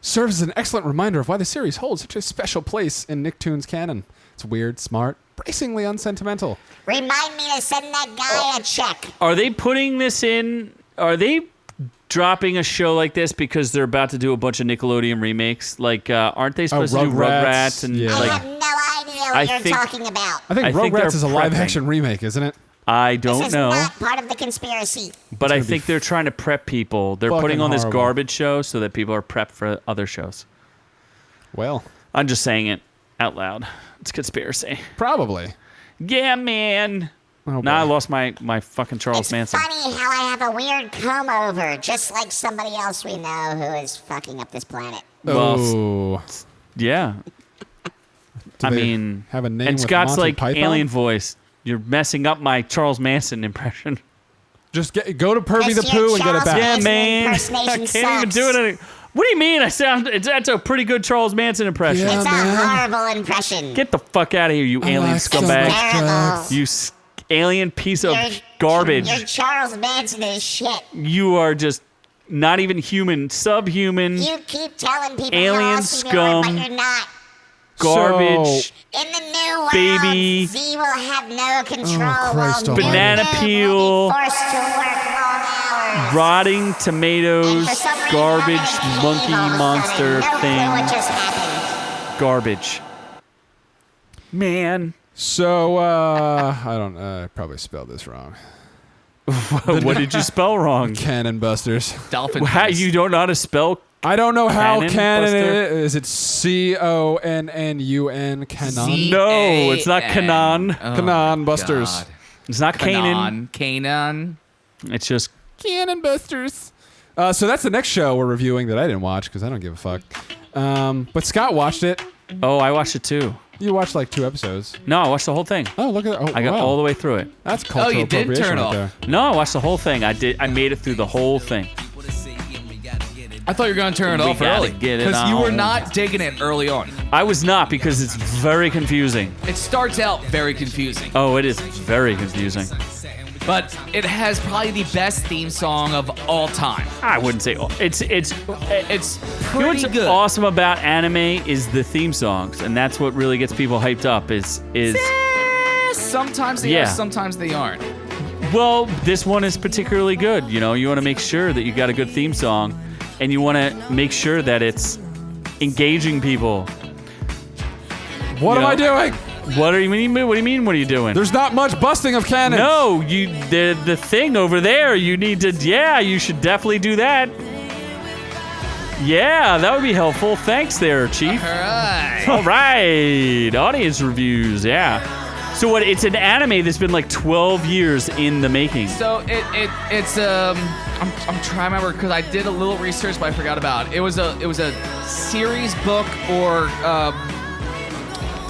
Serves as an excellent reminder of why the series holds such a special place in Nicktoons canon. It's weird, smart, bracingly unsentimental. Remind me to send that guy a check. Are they putting this in? Are they dropping a show like this because they're about to do a bunch of Nickelodeon remakes? Like, aren't they supposed to do Rugrats, Rugrats and yeah. I like? have no idea I what you're think- talking about. I think I think Rugrats they're is a prepping. live-action remake, isn't it? I This don't is know, not part of the conspiracy. but I gonna be think they're trying to prep people. They're fucking putting on this horrible. garbage show so that people are prepped for other shows. Well, I'm just saying it out loud. It's conspiracy. probably. Yeah, man. Oh, Now I boy. lost my fucking Charles It's Manson. funny how I have a weird comb over, just like somebody else we know who is fucking up this planet. Well, Oh. Yeah. Do I they mean, have a name and with Scott's Monty like Python? alien voice. You're messing up my Charles Manson impression. Just go to Pervy the Yes, your Pooh and get it Charles back. Yeah, Manson man. I impersonation can't even sucks. do it. What do you mean? That's a pretty good Charles Manson impression. Yeah. It's a man. horrible impression. Get the fuck out of here, you alien like so scumbag. much Terrible. drugs. You alien piece of Your garbage. Charles Manson is shit. You are just not even human, subhuman, You keep telling people Alien you're awesome, you are, scum. but you're not. garbage, In the new world, Baby. Z will have no control. Oh, Christ while almighty. Banana Noob peel. will be forced to work long hours. rotting tomatoes, And for some reason, garbage, I'm in a monkey cave all of a monster sudden. No clue thing, what just happened. garbage. Man, So, I don't I probably spelled this wrong. what did you spell wrong? Cannon Busters. Dolphin. How, face. you don't know how to spell? I don't know how Cannon canon Buster? is. Is it CONNUN? Canon? Z- No, it's not A-N. Canaan. Oh Canaan my Busters. God. It's not Canaan. Canaan. It's just Cannon Busters. So that's the next show we're reviewing that I didn't watch because I don't give a fuck. But Scott watched it. I watched it too. You watched like 2 episodes. No, I watched the whole thing. Oh, look at that. Oh, I got wow. all the way through it. That's cultural you did appropriation turn right off. there. No, I watched the whole thing. I made it through the whole thing. I thought you were going to turn it We off gotta early. get it Because you were on. not digging it early on. I was not because it's very confusing. It starts out very confusing. Oh, it is very confusing. But it has probably the best theme song of all time. I wouldn't say it's It's you know pretty what's good. awesome about anime is the theme songs, and that's what really gets people hyped up. Is Sometimes they Yeah. are, sometimes they aren't. well, this one is particularly good. You know, you want to make sure that you got a good theme song, and you want to make sure that it's engaging people. What You am I know? doing? What do you mean? What do you mean? What are you doing? There's not much busting of cannons. No, the thing over there. You need to. Yeah, you should definitely do that. Yeah, that would be helpful. Thanks, there, Chief. All right. All right, audience reviews. Yeah. So what? It's an anime that's been like 12 years in the making. So it's I'm trying to remember because I did a little research but I forgot about it. It was a series book or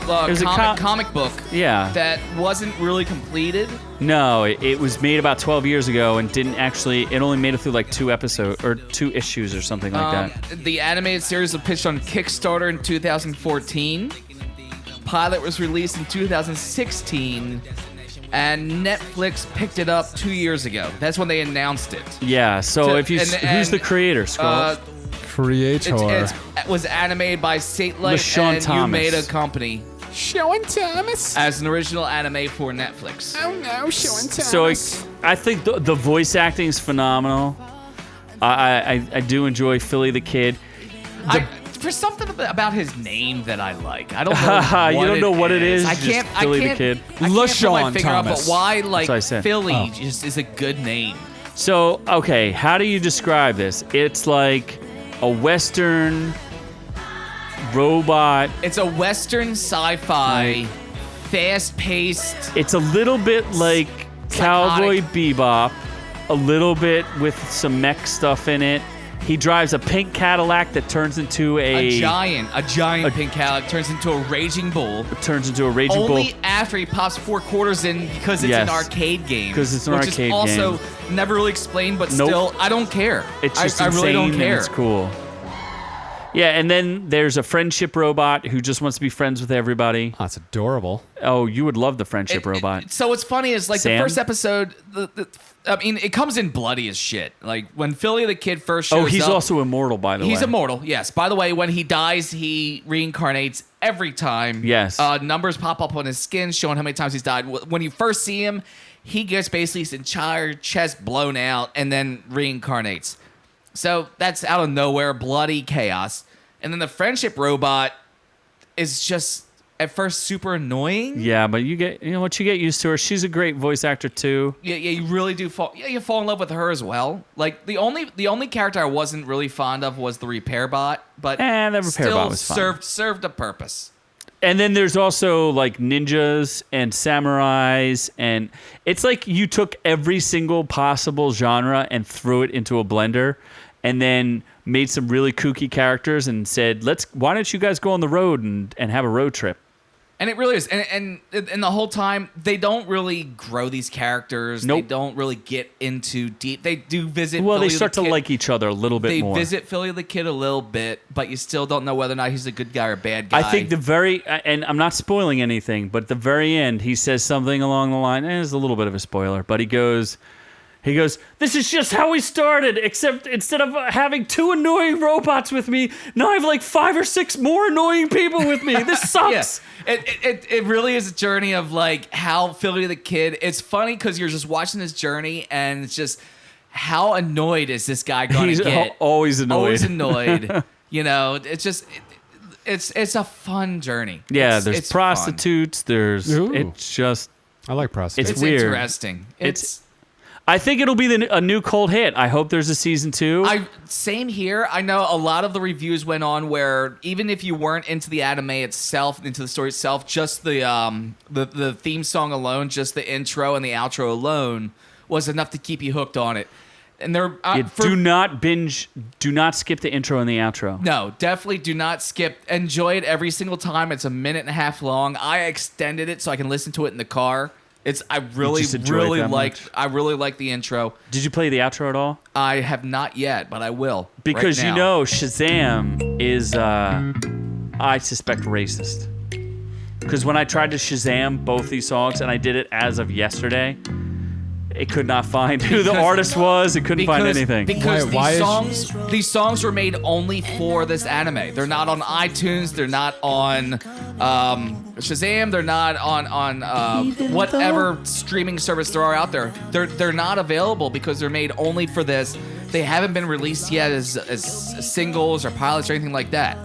was a comic book Yeah. that wasn't really completed. No, it was made about 12 years ago and didn't actually. It only made it through like 2 episodes or 2 issues or something like that. The animated series was pitched on Kickstarter in 2014. pilot was released in 2016, and Netflix picked it up 2 years ago. That's when they announced it. Yeah. So if you, who's the creator? Scroll. Creator. It was animated by Satellite LaShawn and Thomas. Umeda Company Sean Thomas. as an original anime for Netflix. Oh no, Sean Thomas. So I think the voice acting is phenomenal. I do enjoy Philly the Kid. For something about his name that I like, I don't know. You don't know what it is. I just can't. Philly the Kid. I can't put my LaShawn finger on, but Thomas. why what I said. Philly just is a good name. So okay, how do you describe this? It's like a Western robot. It's a Western sci-fi, fast-paced. It's a little bit like Cowboy Bebop, a little bit with some mech stuff in it. He drives a pink Cadillac that turns into A giant pink Cadillac turns into a raging bull. Only after he pops 4 quarters in because it's an arcade game. Because it's an which arcade is also game. never really explained, but Nope. still, I don't care. It's just I insane really don't and care. it's cool. Yeah, and then there's a friendship robot who just wants to be friends with everybody. That's adorable. Oh, you would love the friendship robot. So what's funny is like Sam? the first episode, I mean, it comes in bloody as shit. Like when Philly the Kid first shows up. Oh, he's also immortal, by the way. He's immortal, yes. By the way, when he dies, he reincarnates every time. Yes. Numbers pop up on his skin showing how many times he's died. When you first see him, he gets basically his entire chest blown out and then reincarnates. So that's out of nowhere, bloody chaos. And then the friendship robot is just at first super annoying. Yeah, but you get used to her. She's a great voice actor too. Yeah, you really do fall. Yeah, you fall in love with her as well. Like the only character I wasn't really fond of was the repair bot, but the repair still bot was fine. served a purpose. And then there's also like ninjas and samurais, and it's like you took every single possible genre and threw it into a blender, and then made some really kooky characters and said, why don't you guys go on the road and have a road trip? And it really is. And the whole time, they don't really grow these characters. Nope. They don't really get into deep. They do visit Well, Philly they start the to Kid. like each other a little bit more. They visit Philly the Kid a little bit, but you still don't know whether or not he's a good guy or a bad guy. I think and I'm not spoiling anything, but the very end, he says something along the line, it's a little bit of a spoiler, but he goes, this is just how we started, except instead of having 2 annoying robots with me, now I have like 5 or 6 more annoying people with me. This sucks. Yeah. It really is a journey of like how Philly the Kid. It's funny because you're just watching this journey and it's just how annoyed is this guy going to get? Always annoyed. Always annoyed. You know, it's just it's a fun journey. Yeah, there's it's prostitutes. There's Ooh. it's just I like prostitutes. It's weird. interesting. I think it'll be a new cult hit. I hope there's a season 2. Same here. I know a lot of the reviews went on where even if you weren't into the anime itself, into the story itself, just the theme song alone, just the intro and the outro alone was enough to keep you hooked on it. And they're do not binge. Do not skip the intro and the outro. No, definitely do not skip. Enjoy it every single time. It's 1.5 minutes long. I extended it so I can listen to it in the car. I really like the intro. Did you play the outro at all? I have not yet, but I will. Because right you now. know Shazam is, I suspect, racist. Because when I tried to Shazam both these songs, and I did it as of yesterday, it could not find who the artist was. It couldn't find anything. Because Why these songs were made only for this anime. They're not on iTunes. They're not on Shazam. They're not on whatever streaming service there are out there. They're not available because they're made only for this. They haven't been released yet as singles or pilots or anything like that.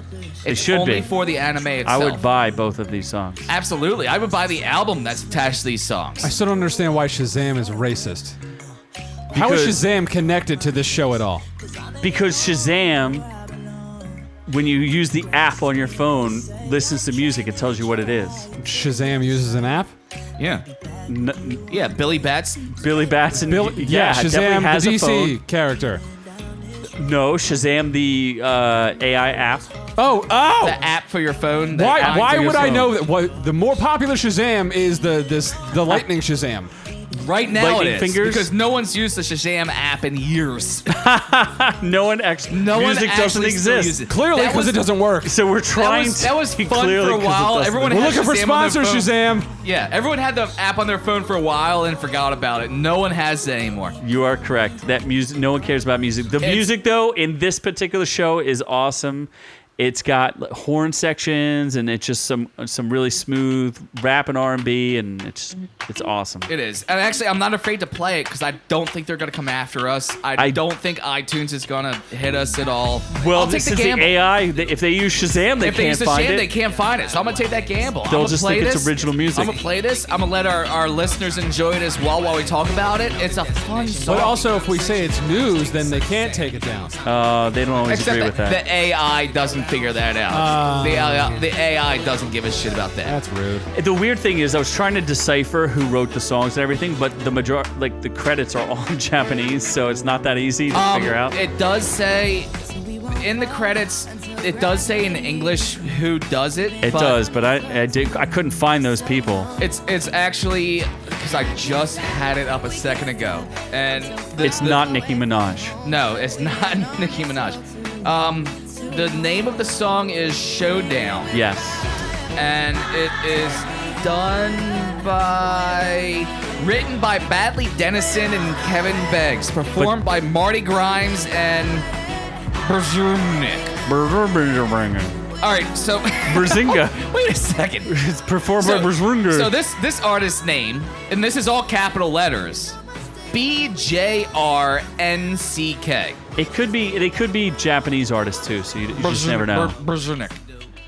It's should only be. for the anime itself. I would buy both of these songs. Absolutely. I would buy the album that's attached to these songs. I still don't understand why Shazam is racist. How is Shazam connected to this show at all? Because Shazam, when you use the app on your phone, listens to music, it tells you what it is. Shazam uses an app? Yeah. Yeah, Billy Bats. Billy Batson. Yeah, definitely Shazam, has the a phone. DC character. No, Shazam, the AI app. Oh! The app for your phone. that finds Why your would I phone. know that? The more popular Shazam is the Lightning Shazam. Right now Lightning it is. fingers? Because no one's used the Shazam app in years. No one actually. No one music doesn't actually still exist. uses it. Clearly, That because was- it doesn't work. So we're trying That was to. fun clearly for a 'cause it while. doesn't Everyone exist. We're had looking for Shazam on their sponsors, phone. Shazam. Yeah, everyone had the app on their phone for a while and forgot about it. No one has it anymore. You are correct. That music, no one cares about music. The music, though, in this particular show is awesome. It's got horn sections, and it's just some really smooth rap and R&B, and it's awesome. It is. And actually, I'm not afraid to play it because I don't think they're going to come after us. I don't think iTunes is going to hit us at all. Well, I'll take this is the gamble. the AI. If they use Shazam, they If they can't use the find Shazam, it. they can't find it. So I'm going to take that gamble. They'll I'm just play think it's this. original music. I'm going to play this. I'm going to let our listeners enjoy it as well while we talk about it. It's a fun song. But also, if we say it's news, then they can't take it down. They don't always Except agree with that. the AI doesn't figure that out. The AI doesn't give a shit about that. That's rude. The weird thing is, I was trying to decipher who wrote the songs and everything, but the the credits are all in Japanese, so it's not that easy to figure out. It does say in the credits. It does say in English who does it. It does, but I couldn't find those people. It's actually because I just had it up a second ago, and It's not Nicki Minaj. No, it's not Nicki Minaj. The name of the song is Showdown. Yes. And it is written by Badley Dennison and Kevin Beggs, performed by Marty Grimes and Berzunik. All right, so Brzinga. wait a second. It's performed by Brzinga. So this artist's name, and this is all capital letters, BJRNCK. It could be Japanese artists too, so you just never know. Berzunik.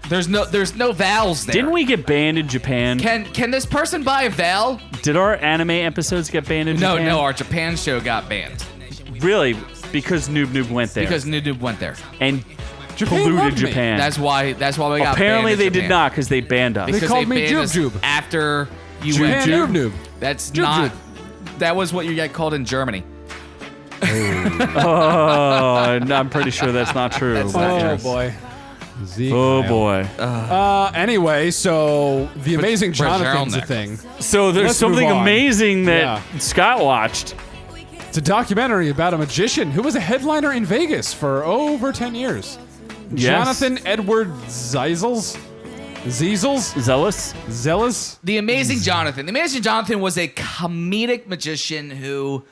There's no vowels there. Didn't we get banned in Japan? Can this person buy a vowel? Did our anime episodes get banned in Japan? No, our Japan show got banned. Really? Because Noob Noob went there. Because Noob went there. And Japan polluted loved me. Japan. That's why we got Apparently banned in they did Japan. not, because they banned us. They Because called me banned Joob us Joob. after you Japan went. Noob Noob. That's Joob not. Joob. That was what you got called in Germany. Oh, I'm pretty sure that's not true. That's but not yes. boy. Zeke Oh Kyle. boy. Anyway, so the Amazing Jonathan's a Bergeron thing. So there's Let's move something on. amazing that Yeah. Scott watched. It's a documentary about a magician who was a headliner in Vegas for over 10 years. Yes. Jonathan Edward Zeisels? Zealous? Zealous? The Amazing Jonathan. The Amazing Jonathan was a comedic magician who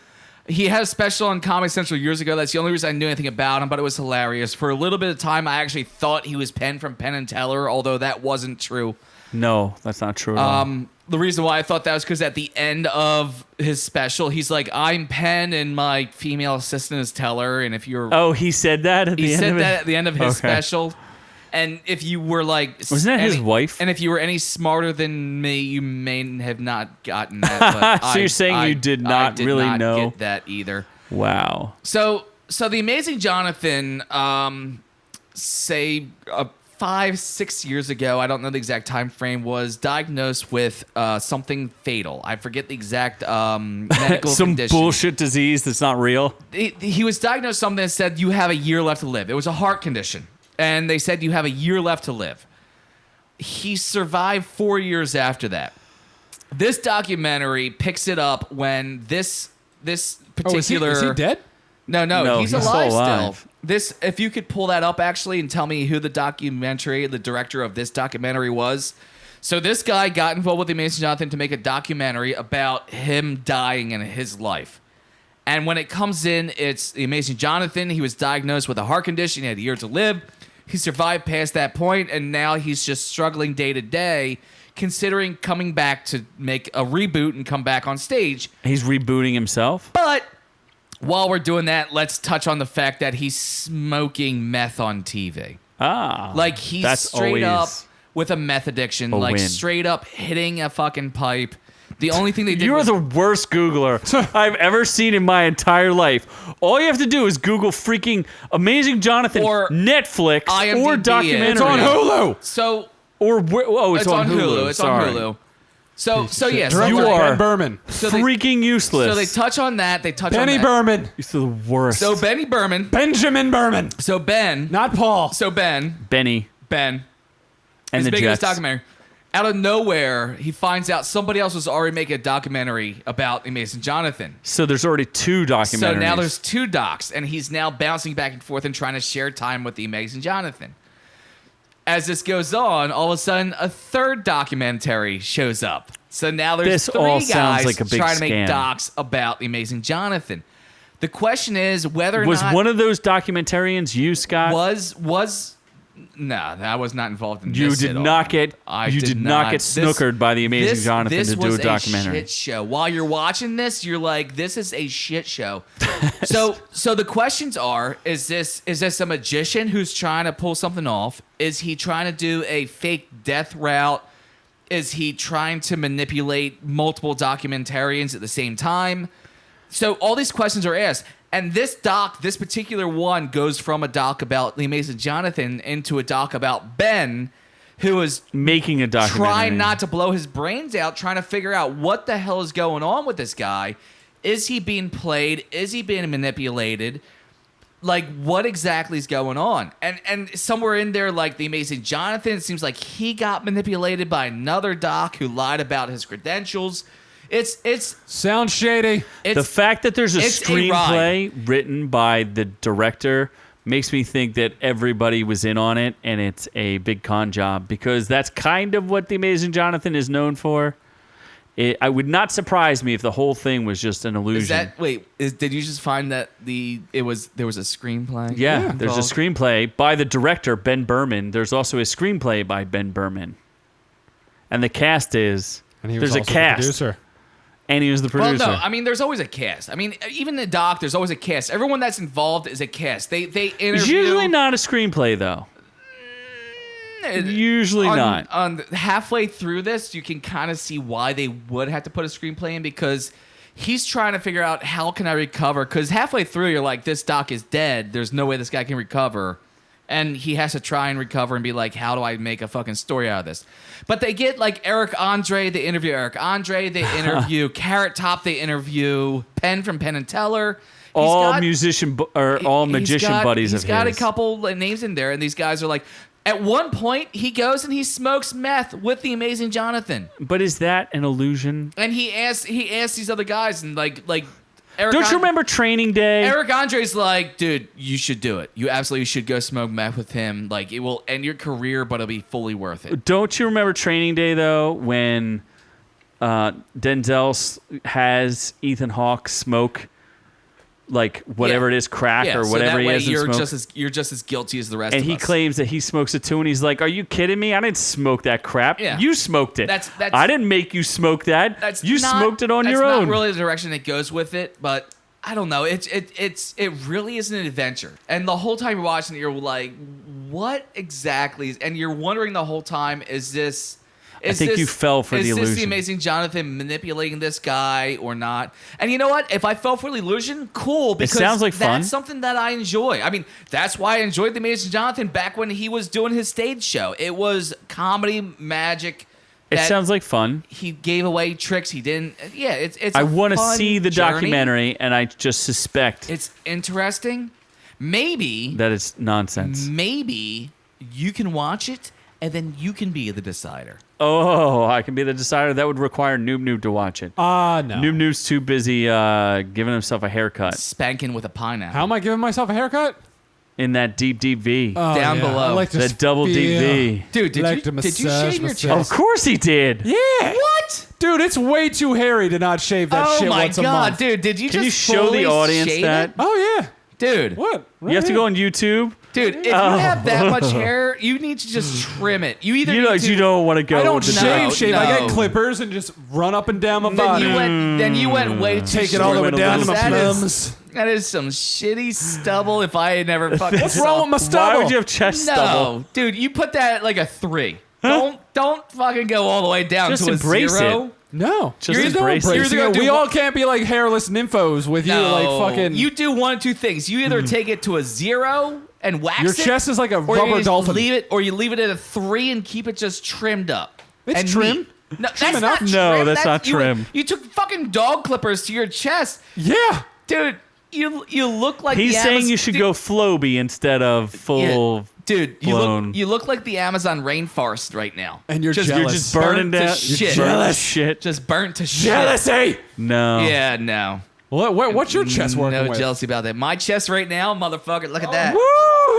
he had a special on Comedy Central years ago. That's the only reason I knew anything about him, but it was hilarious. For a little bit of time, I actually thought he was Penn from Penn and Teller, although that wasn't true. No, that's not true at all. The reason why I thought that was because at the end of his special, he's like, "I'm Penn and my female assistant is Teller," and if you're Oh, he said that at the he end said of it? that at the end of his Okay. special. And if you were like, Wasn't that his wife? And if you were any smarter than me, you may have not gotten that. But So you're saying you did not I did really not know? get that either. Wow. So the Amazing Jonathan, say 5-6 years ago, I don't know the exact time frame, was diagnosed with something fatal. I forget the exact medical Some condition. bullshit disease that's not real. He was diagnosed with something that said you have a year left to live. It was a heart condition, and they said you have a year left to live. He survived 4 years after that. This documentary picks it up when this particular. Is he dead? No, he's he's alive still alive. still. This, if you could pull that up actually and tell me who the director of this documentary was. So this guy got involved with the Amazing Jonathan to make a documentary about him dying in his life. And when it comes in, it's the Amazing Jonathan. He was diagnosed with a heart condition. He had a year to live. He survived past that point, and now he's just struggling day to day, considering coming back to make a reboot and come back on stage. He's rebooting himself. But while we're doing that, let's touch on the fact that he's smoking meth on TV. Ah. Like, he's that's straight up always with a meth addiction, a like win. straight up hitting a fucking pipe. The only thing they did You are was the worst Googler I've ever seen in my entire life. All you have to do is Google freaking Amazing Jonathan Or Netflix IMDb or it. documentary. It's on Hulu. so Or it's on Hulu. It's Sorry. on Hulu. So yes, Directed You by are Ben Berman. so freaking useless. So they touch on that. They touch Benny on that. Berman. You're the worst. So Benny Berman. Benjamin Berman. So Ben. Not Paul. So Ben. Benny Ben. and is the making this Jets. documentary. out of nowhere, he finds out somebody else was already making a documentary about the Amazing Jonathan. So there's already 2 documentaries. So now there's 2 docs, and he's now bouncing back and forth and trying to share time with the Amazing Jonathan. As this goes on, all of a sudden, a 3rd documentary shows up. So now there's This 3 all guys sounds like a big trying to scam. make docs about the Amazing Jonathan. The question is whether or Was not one of those documentarians you, Scott? no, I was not involved in You this. did at all. not get. I You did not get snookered by the Amazing Jonathan this to do a was documentary. shit show. While you're watching this, you're like, "This is a shit show." So the questions are: Is this a magician who's trying to pull something off? Is he trying to do a fake death route? Is he trying to manipulate multiple documentarians at the same time? So all these questions are asked. And this particular one, goes from a doc about the Amazing Jonathan into a doc about Ben, who is Making a documentary. trying not to blow his brains out, trying to figure out what the hell is going on with this guy. Is he being played? Is he being manipulated? Like, what exactly is going on? And somewhere in there, like the Amazing Jonathan, it seems like he got manipulated by another doc who lied about his credentials. It's Sounds shady. The fact that there's a it's a screenplay written by the director makes me think that everybody was in on it and it's a big con job, because that's kind of what the Amazing Jonathan is known for. I would not surprise me if the whole thing was just an illusion. Did you just find that there was a screenplay? Yeah, there's a involved? screenplay by the director, Ben Berman. There's also a screenplay by Ben Berman. And the cast is... And he was there's also a cast. the producer. And he was the producer. Well, no, I mean, there's always a cast. I mean, even the doc, there's always a cast. Everyone that's involved is a cast. They interview... It's usually not a screenplay, though. Usually not. On halfway through this, you can kind of see why they would have to put a screenplay in, because he's trying to figure out, how can I recover? Because halfway through, you're like, this doc is dead. There's no way this guy can recover. And he has to try and recover and be like, how do I make a fucking story out of this? But they get like Eric Andre, they interview Eric Andre, they interview Carrot Top, they interview Penn from Penn and Teller. All magician buddies of his. He's got a couple names in there, and these guys are like, at one point, he goes and he smokes meth with the Amazing Jonathan. But is that an illusion? And he asks these other guys, and like Eric Don't you remember Training Day? Eric Andre's like, dude, you should do it. You absolutely should go smoke meth with him. Like, it will end your career, but it'll be fully worth it. Don't you remember Training Day, though, when Denzel has Ethan Hawke smoke, like, whatever it is, crack or whatever he has in smoke? You're just as guilty as the rest and of us. he claims that he smokes it too, and he's like, are you kidding me? I didn't smoke that crap. Yeah. You smoked it. That's I didn't make you smoke that. You smoked it on your own. That's not really the direction it goes with it, but I don't know. It really is an adventure. And the whole time you're watching it, you're like, what exactly is... And you're wondering the whole time, is this... I think you fell for the illusion. Is this the Amazing Jonathan manipulating this guy or not? And you know what? If I fell for the illusion, cool. Because it sounds like fun. That's something that I enjoy. I mean, that's why I enjoyed the Amazing Jonathan back when he was doing his stage show. It was comedy, magic. It sounds like fun. He gave away tricks. He didn't. Yeah, it's. I want to fun see the journey. documentary, and I just suspect It's interesting. Maybe that it's nonsense. Maybe you can watch it, and then you can be the decider. Oh, I can be the decider. That would require Noob Noob to watch it. No. Noob Noob's too busy giving himself a haircut Spanking with a pineapple. How am I giving myself a haircut? in that deep V. Down below. I like to That double deep V. Dude, did like you to shave your massage. chest? Of course he did. Yeah. What? Dude, it's way too hairy to not shave that Oh shit my once a god, month. dude! Did you Can just you show fully the audience shave that? it? Oh, yeah. Dude? What? You have to go on YouTube. Dude, if you have that much hair, you need to just trim it. You either need to, You don't want to go. I don't with the shave. I no. get clippers and just run up and down my body. then you went way too Take it all the way short. down to my That is- plums. That is some shitty stubble if I had never fucking What's wrong with my Why stubble? would you have chest No, stubble? dude, you put that at like a 3. Don't fucking go all the way down Just to a embrace 0. it. No. Just You're embrace it. embracing You're either gonna it. do We one- all can't be like hairless nymphos with you like fucking... You do one of two things. You either take it to a 0 and wax Your it. chest is like a or you rubber just dolphin. Leave it, or you leave it at a 3 and keep it just trimmed up. It's and trim. neat. No, Trim that's enough. not No, trim. that's not you- trim. You took fucking dog clippers to your chest, Yeah. dude. You look like He's the saying you should go Floby instead of full. Yeah. Dude, blown. you look like the Amazon rainforest right now. And you're just, jealous. You're just burning burnt to down. shit. You're jealous. Shit. Just burnt to shit. Jealousy. No. Yeah, no. What's your chest working No with? jealousy about that. My chest right now, motherfucker. Look at that. Woo!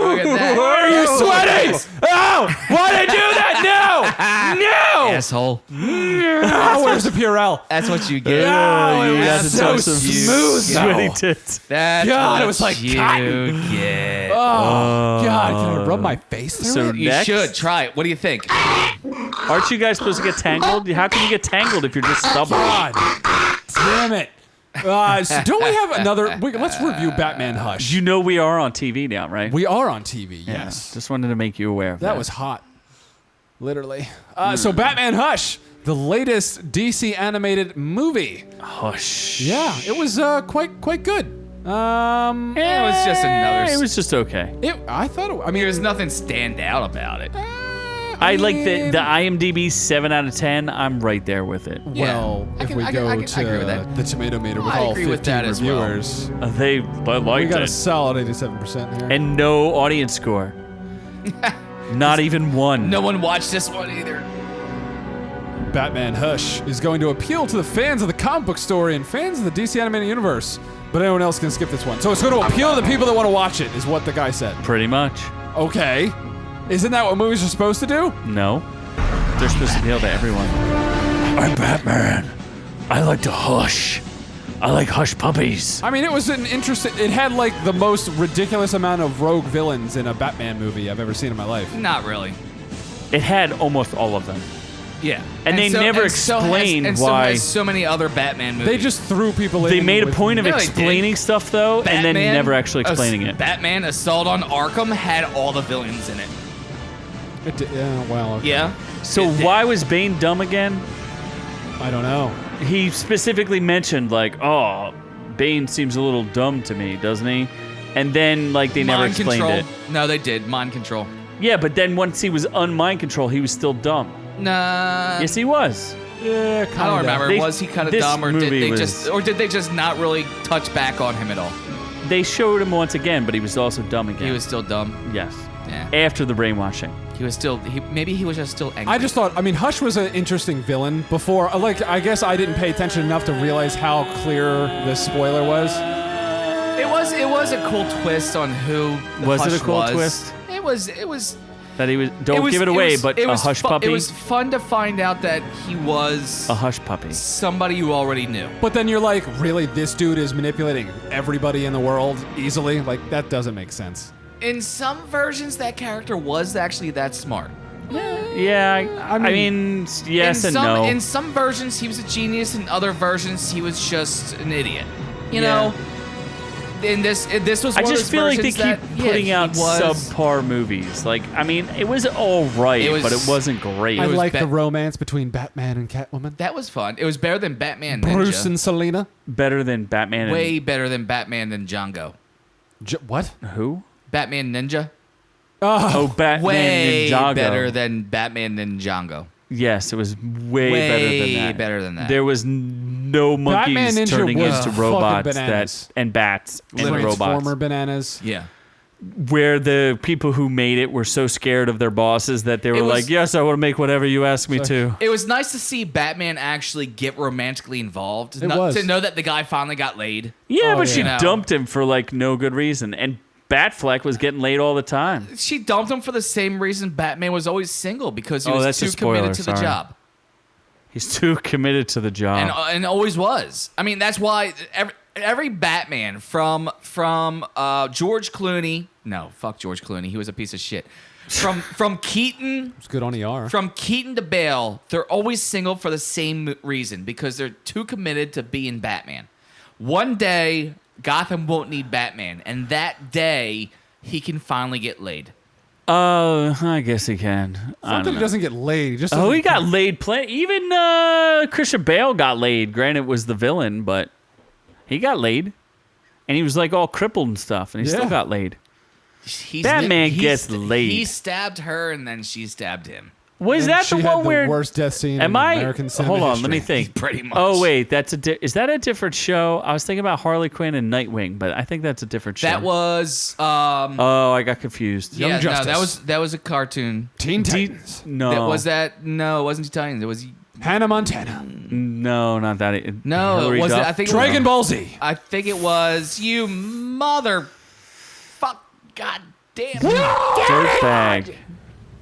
Look at that. Why are you sweaty? Oh, why'd I do that? No! No! Asshole. Oh, where's the Purell? That's what you get. Oh, it got was to so touch some smooth, sweaty though. tits. That's God, what it was like you cotton. get. Oh, God, can I rub my face through So it? You next, should try it. What do you think? aren't you guys supposed to get tangled? How can you get tangled if you're just stubborn? God damn it. So don't we have another... let's review Batman Hush. You know we are on TV now, right? We are on TV, Yeah, yes. Just wanted to make you aware of that. That was hot. Literally. So Batman Hush, the latest DC animated movie. Hush. Yeah, it was quite good. It was just another. It was just okay. I thought it, I mean, There's nothing stand out about it. I like the IMDb 7 out of 10. I'm right there with it. well, I if can- we I go agree to with that. the Tomato Meter with I all agree 15 with that as well. reviewers, They we liked got a it. solid 87% here. And no audience score. Not even one. No one watched this one either. Batman Hush is going to appeal to the fans of the comic book story and fans of the DC animated universe, but anyone else can skip this one. So it's going to appeal to the people that want to watch it, is what the guy said. Pretty much. Okay. Isn't that what movies are supposed to do? No. They're supposed to appeal to everyone. I'm Batman. I like to hush. I like hush puppies. I mean, it was an interesting... It had, like, the most ridiculous amount of rogue villains in a Batman movie I've ever seen in my life. Not really. It had almost all of them. Yeah. And they never explained why. So many other Batman movies. They just threw people in. They made a with- point of No, they explaining stuff, though, and then never actually explaining it. Batman Assault on Arkham had all the villains in it. Yeah, well, okay. Yeah. So It did. why was Bane dumb again? I don't know. He specifically mentioned, like, oh, Bane seems a little dumb to me, doesn't he? And then, like, they never Mind explained control. it. No, they did. Mind control. Yeah, but then once he was unmind control, he was still dumb. Nah. Yes, he was. Yeah, kind of. I don't remember. They- Was he kind of this dumb, or did movie they just not really touch back on him at all? They showed him once again, but he was also dumb again. He was still dumb. Yes. Yeah. After the brainwashing. He was still. Maybe he was just still angry. I just thought, I mean, Hush was an interesting villain before. Like, I guess I didn't pay attention enough to realize how clear this spoiler was. It was a cool twist on who. Was it Hush a cool was. twist? It was. That he was. Don't give it away, but a hush puppy. It was fun to find out that he was a hush puppy. somebody you already knew. But then you're like, really, this dude is manipulating everybody in the world easily? Like, that doesn't make sense. In some versions, that character was actually that smart. Yeah, I mean, yes and no. In some versions, he was a genius. In other versions, he was just an idiot. You Yeah. know. In this was. I One just of those feel like they versions keep that, putting yeah, out he was- subpar movies. Like, I mean, it was all right, It was- but it wasn't great. I was like ba- the romance between Batman and Catwoman. That was fun. It was better than Batman Ninja. Bruce and Selena. Better than Batman. Way better than Batman than Django. What? And who? Batman Ninja. Oh, Batman Way Ninjago. better than Batman than Django. Yes, it was way Way better than that. that. There was no monkeys Batman Ninja turning was into fucking robots bananas. and bats and Transformer robots. bananas. Yeah. Where the people who made it were so scared of their bosses that they were was- like, "Yes, I want to make whatever you ask me to." It was nice to see Batman actually get romantically involved. It was. To know that the guy finally got laid. Yeah, Oh, but she yeah. dumped him for like no good reason, and Batfleck was getting laid all the time. She dumped him for the same reason Batman was always single, because he Oh, was that's a too spoiler, committed to the sorry. job. He's too committed to the job. And always was. I mean, that's why every Batman from George Clooney. No, fuck George Clooney. He was a piece of shit. From Keaton. It's good on ER. From Keaton to Bale, they're always single for the same reason, because they're too committed to being Batman. One day, Gotham won't need Batman, and that day, he can finally get laid. I guess he can. I Not don't that he know. doesn't get laid. He just Oh, doesn't- he got laid plenty. Even Christian Bale got laid. Granted, it was the villain, but he got laid. And he was like all crippled and stuff, and he still Yeah. got laid. He's Batman he's- gets laid. He stabbed her, and then she stabbed him. Was And that she the had one the where? worst death scene Am in I? American cinema Hold on, history. let me think. Pretty much. Oh wait, is that a different show? I was thinking about Harley Quinn and Nightwing, but I think that's a different show. That was. Oh, I got confused. Yeah, no, Justice. that was a cartoon. Teen Titans. No, That was that. No, it wasn't Teen Titans. It was. Hannah Montana. No, not that. No, Hillary it was. Duff? I think. Dragon Ball Z. I think it was you, mother. Fuck. God damn. Dirtbag.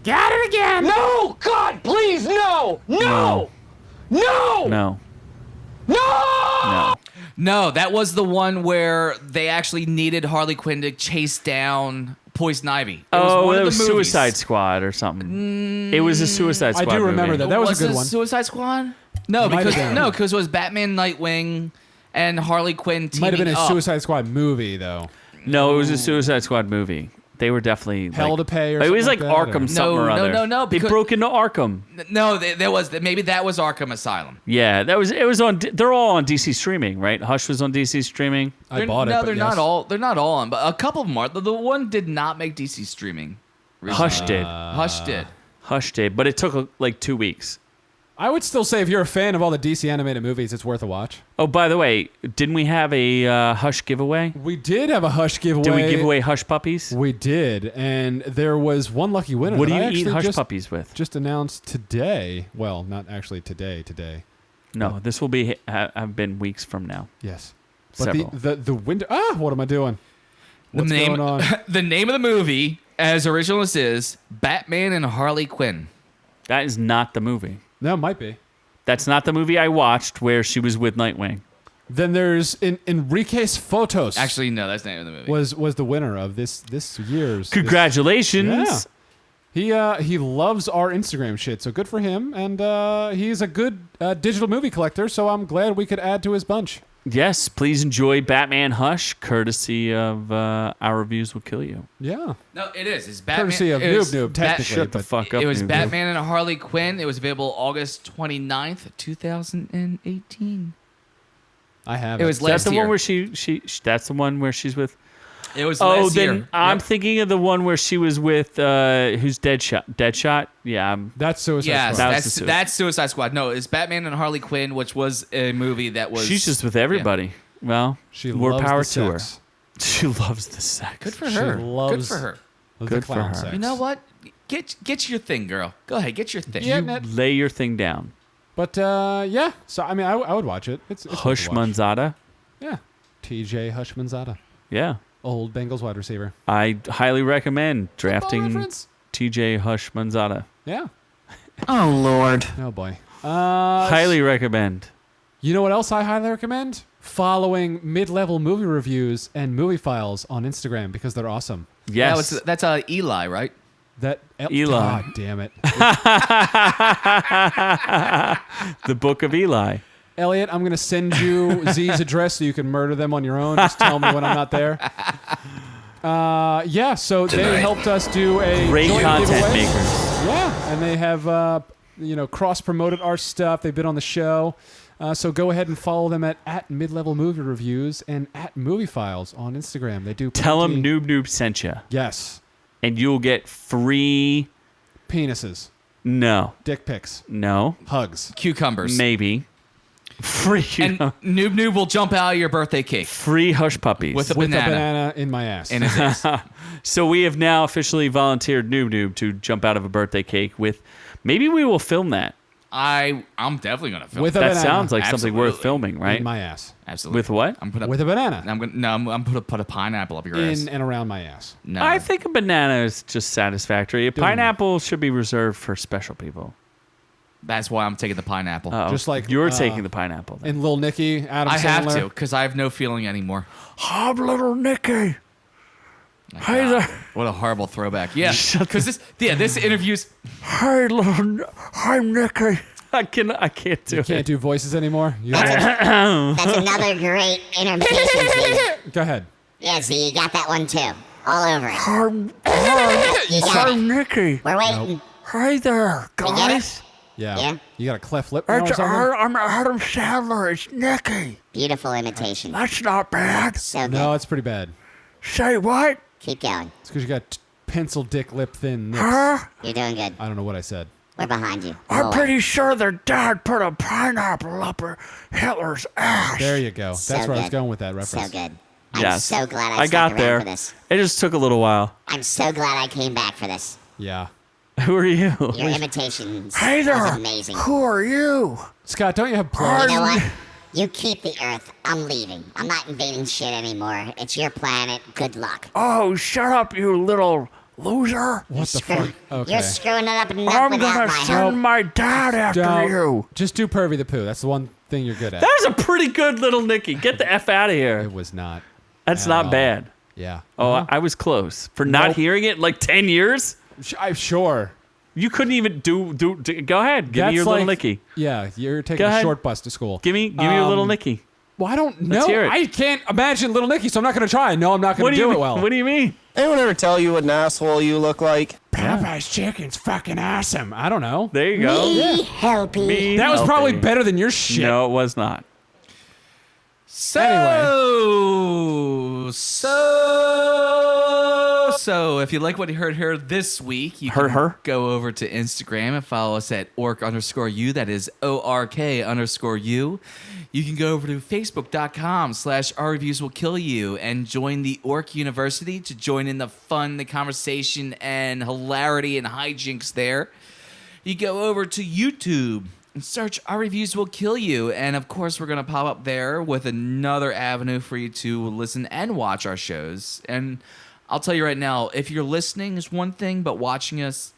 Got it again! No! God, please, no! No! No! No. No! No, that was the one where they actually needed Harley Quinn to chase down Poison Ivy. It Oh, one it of was the movies. Suicide Squad or something. It was a Suicide I Squad. do remember movie. that. That was a good it one. Suicide Squad? No, Might have because been. it was Batman, Nightwing, and Harley Quinn teaming Might have been a up. Suicide Squad movie though. No, it was a Suicide Squad movie. They were definitely Hell like, to Pay or it was something like like that, Arkham or- something or other. No, They because- broke into Arkham. No, there was maybe that was Arkham Asylum. Yeah, that was. It was on. They're all on DC streaming, right? Hush was on DC streaming. I bought it. No, but they're yes. not all. They're not all on, but a couple of them are. The one did not make DC streaming. Hush did. Hush did. Hush did, but it took like 2 weeks. I would still say if you're a fan of all the DC animated movies, it's worth a watch. Oh, by the way, didn't we have a Hush giveaway? We did have a Hush giveaway. Did we give away Hush puppies? We did, and there was one lucky winner. What do that I you eat actually Hush just, puppies with? Just announced today. Well, not actually today. Today. No, this will be have been weeks from now. Yes. But Several. the window. What am I doing? What's the name, going on? the name of the movie, as original as is, Batman and Harley Quinn. That is not the movie. No, it might be. That's not the movie I watched where she was with Nightwing. Then there's Enrique's Photos. Actually, no, that's the name of the movie. was the winner of this year's. Congratulations. He loves our Instagram shit, so good for him. And he's a good digital movie collector, so I'm glad we could add to his bunch. Yes, please enjoy Batman Hush, courtesy of Our Reviews Will Kill You. Yeah. No, it is. It's Batman. Courtesy of it was Noob Noob, technically. Shut the but fuck up. It was Noob Noob. Batman and Harley Quinn. It was available August 29th, 2018. I have It was That's last the year. one where she that's the one where she's with. It was Oh, last then year. I'm Yep. thinking of the one where she was with who's Deadshot. Deadshot? Yeah. That's Suicide Yes, Squad. That was the that's Suicide Squad. No, it's Batman and Harley Quinn, which was a movie that was. She's just with everybody. Well, She more loves power the to her. sex. She loves the sex. Good for She her. loves- Good for her. The Good for clown her. sex. You know what? Get your thing, girl. Go ahead, get your thing. Yeah, You lay your thing down. But yeah, so I mean, I would watch it. It's worth a Hush watch. Manzada. Yeah, TJ Hushmanzada, Yeah. old Bengals wide receiver. I highly recommend Football drafting reference? TJ Hush Manzada. Yeah. Oh, Lord. Oh boy. Highly recommend. You know what else I highly recommend? Following mid-level movie reviews and movie files on Instagram because they're awesome. Yes. That's Eli, right? That Eli. God damn it, The Book of Eli. Elliot. I'm gonna send you Z's address so you can murder them on your own. Just tell me when I'm not there. Yeah. So they helped us do a Great joint content giveaway. makers. Yeah, and they have cross-promoted our stuff. They've been on the show. So go ahead and follow them at Mid-Level Movie Reviews and at Movie Files on Instagram. They do Tell them plenty- Noob Noob sent you. Yes. And you'll get free. Penises, No. dick pics, No. hugs. Cucumbers. Maybe. Free. And Noob Noob will jump out of your birthday cake free Hush Puppies. with a With banana. a banana in my ass. in his ass. So we have now officially volunteered Noob Noob to jump out of a birthday cake with. Maybe we will film that. I'm definitely gonna film. With a That banana sounds like something worth Absolutely. filming, right? in my ass. Absolutely. With what? I'm putting With a banana. I'm gonna put a pineapple up your ass. In and around my ass. No. I think a banana is just satisfactory. A pineapple should be reserved for special people. That's why I'm taking the pineapple. Oh, Just like, you're taking the pineapple. Then. And Lil Nicky, Adam I have Sandler. to because I have no feeling anymore. I'm little Nicky. My Hey God. there. What a horrible throwback. Yeah, because this interview's Hey, I'm Nicky. I can't do Can't do voices anymore. You That's another great imitation thing. Go ahead. Yeah, see, you got that one too. All over it. You got I'm it. Nicky. We're waiting. Hey there, You get it? Yeah. Yeah. You got a cleft lip now or something? I'm Adam Sandler. It's Nicky. Beautiful imitation. That's not bad. So good. No, it's pretty bad. Say what? Keep going. It's because you got pencil dick lip thin nips. Huh? You're doing good. I don't know what I said. We're behind you. I'm pretty sure their dad put a pineapple up Hitler's ass. There you go. So That's where I was good. going with that reference. So good. I'm Yes. so glad I I stuck got around there. for this. It just took a little while. I'm so glad I came back for this. Yeah. Who are you? Your imitations Hey was there. amazing. Who are you? Scott, don't you have You plans? know what? You keep the Earth. I'm leaving. I'm not invading shit anymore. It's your planet. Good luck. Oh, shut up, you little loser. What the fuck? Okay. You're screwing it up enough I'm without gonna my send help. my dad after Don't- you. Just do Pervy the Pooh. That's the one thing you're good at. That was a pretty good little Nicky. Get the F out of here. It was not. That's at not all. bad. Yeah. Oh, I was close. For not Nope. hearing it in like 10 years? I'm sure. You couldn't even do go ahead. Give me your little Nicky. Yeah, you're taking Go a ahead. short bus to school. Give me your little Nicky. Well, I don't know. Let's hear it. I can't imagine Little Nicky, so I'm not going to try. No, I'm not going What to do you do it mean? well. What do you mean? Anyone ever tell you what an asshole you look like? Popeye's chicken's fucking awesome. I don't know. There you go. Me helpy. Me That was probably helping. better than your shit. No, it was not. So if you like what you heard here this week, you Heard can her? go over to Instagram and follow us at ork_u. That is ORK_u. You can go over to facebook.com/Our Reviews Will Kill You and join the Ork University to join in the fun, the conversation, and hilarity and hijinks there. You go over to YouTube and search Our Reviews Will Kill You. And of course, we're going to pop up there with another avenue for you to listen and watch our shows. And I'll tell you right now, if you're listening is one thing, but watching us,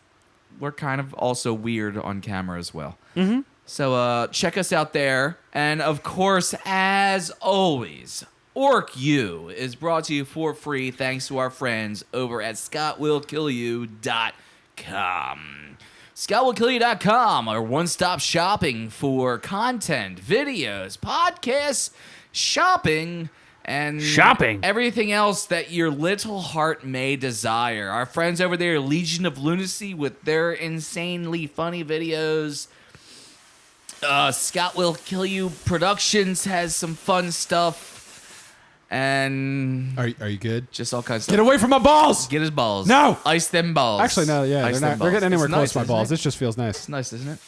we're kind of also weird on camera as well. Mm-hmm. So check us out there. And of course, as always, OrkU is brought to you for free thanks to our friends over at ScottWillKillYou.com. ScottWillKillYou.com are one-stop shopping for content, videos, podcasts, shopping, and everything else that your little heart may desire. Our friends over there, Legion of Lunacy, with their insanely funny videos. Scott Will Kill You Productions has some fun stuff. And Are you good? just all kinds of Get stuff. away from my balls! Get his balls. No! Ice them balls. Actually, no, yeah. Ice They're them not. They're getting balls. anywhere It's close nice, to my isn't balls. it? This just feels nice. It's nice, isn't it?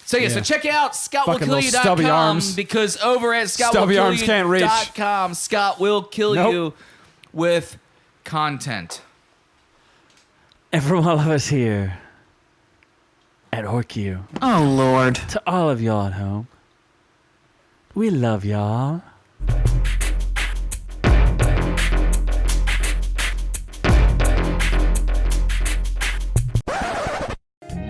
So yeah, so Yeah. check out Fucking little stubby ScottWillKillYou.com arms. because over at Stubby arms can't reach. ScottWillKillYou.com, Scott will kill Nope. you with content. And from all of us here at OrkU, Oh, Lord. to all of y'all at home, we love y'all.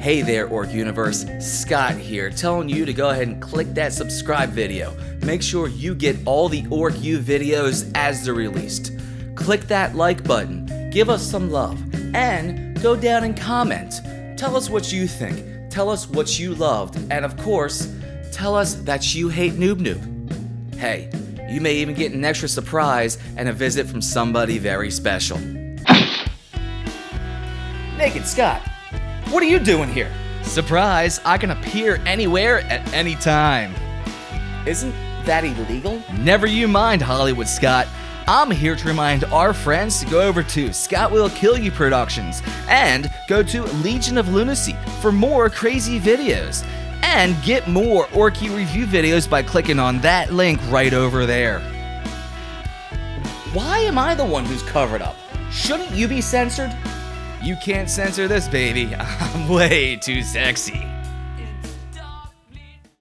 Hey there, Ork Universe. Scott here, telling you to go ahead and click that subscribe video. Make sure you get all the OrkU videos as they're released. Click that like button, give us some love, and go down and comment. Tell us what you think. Tell us what you loved, and of course, tell us that you hate Noob Noob. Hey, you may even get an extra surprise and a visit from somebody very special. Naked Scott, what are you doing here? Surprise, I can appear anywhere at any time. Isn't that illegal? Never you mind, Hollywood Scott. I'm here to remind our friends to go over to Scott Will Kill You Productions and go to Legion of Lunacy for more crazy videos. And get more OrkU review videos by clicking on that link right over there. Why am I the one who's covered up? Shouldn't you be censored? You can't censor this, baby. I'm way too sexy.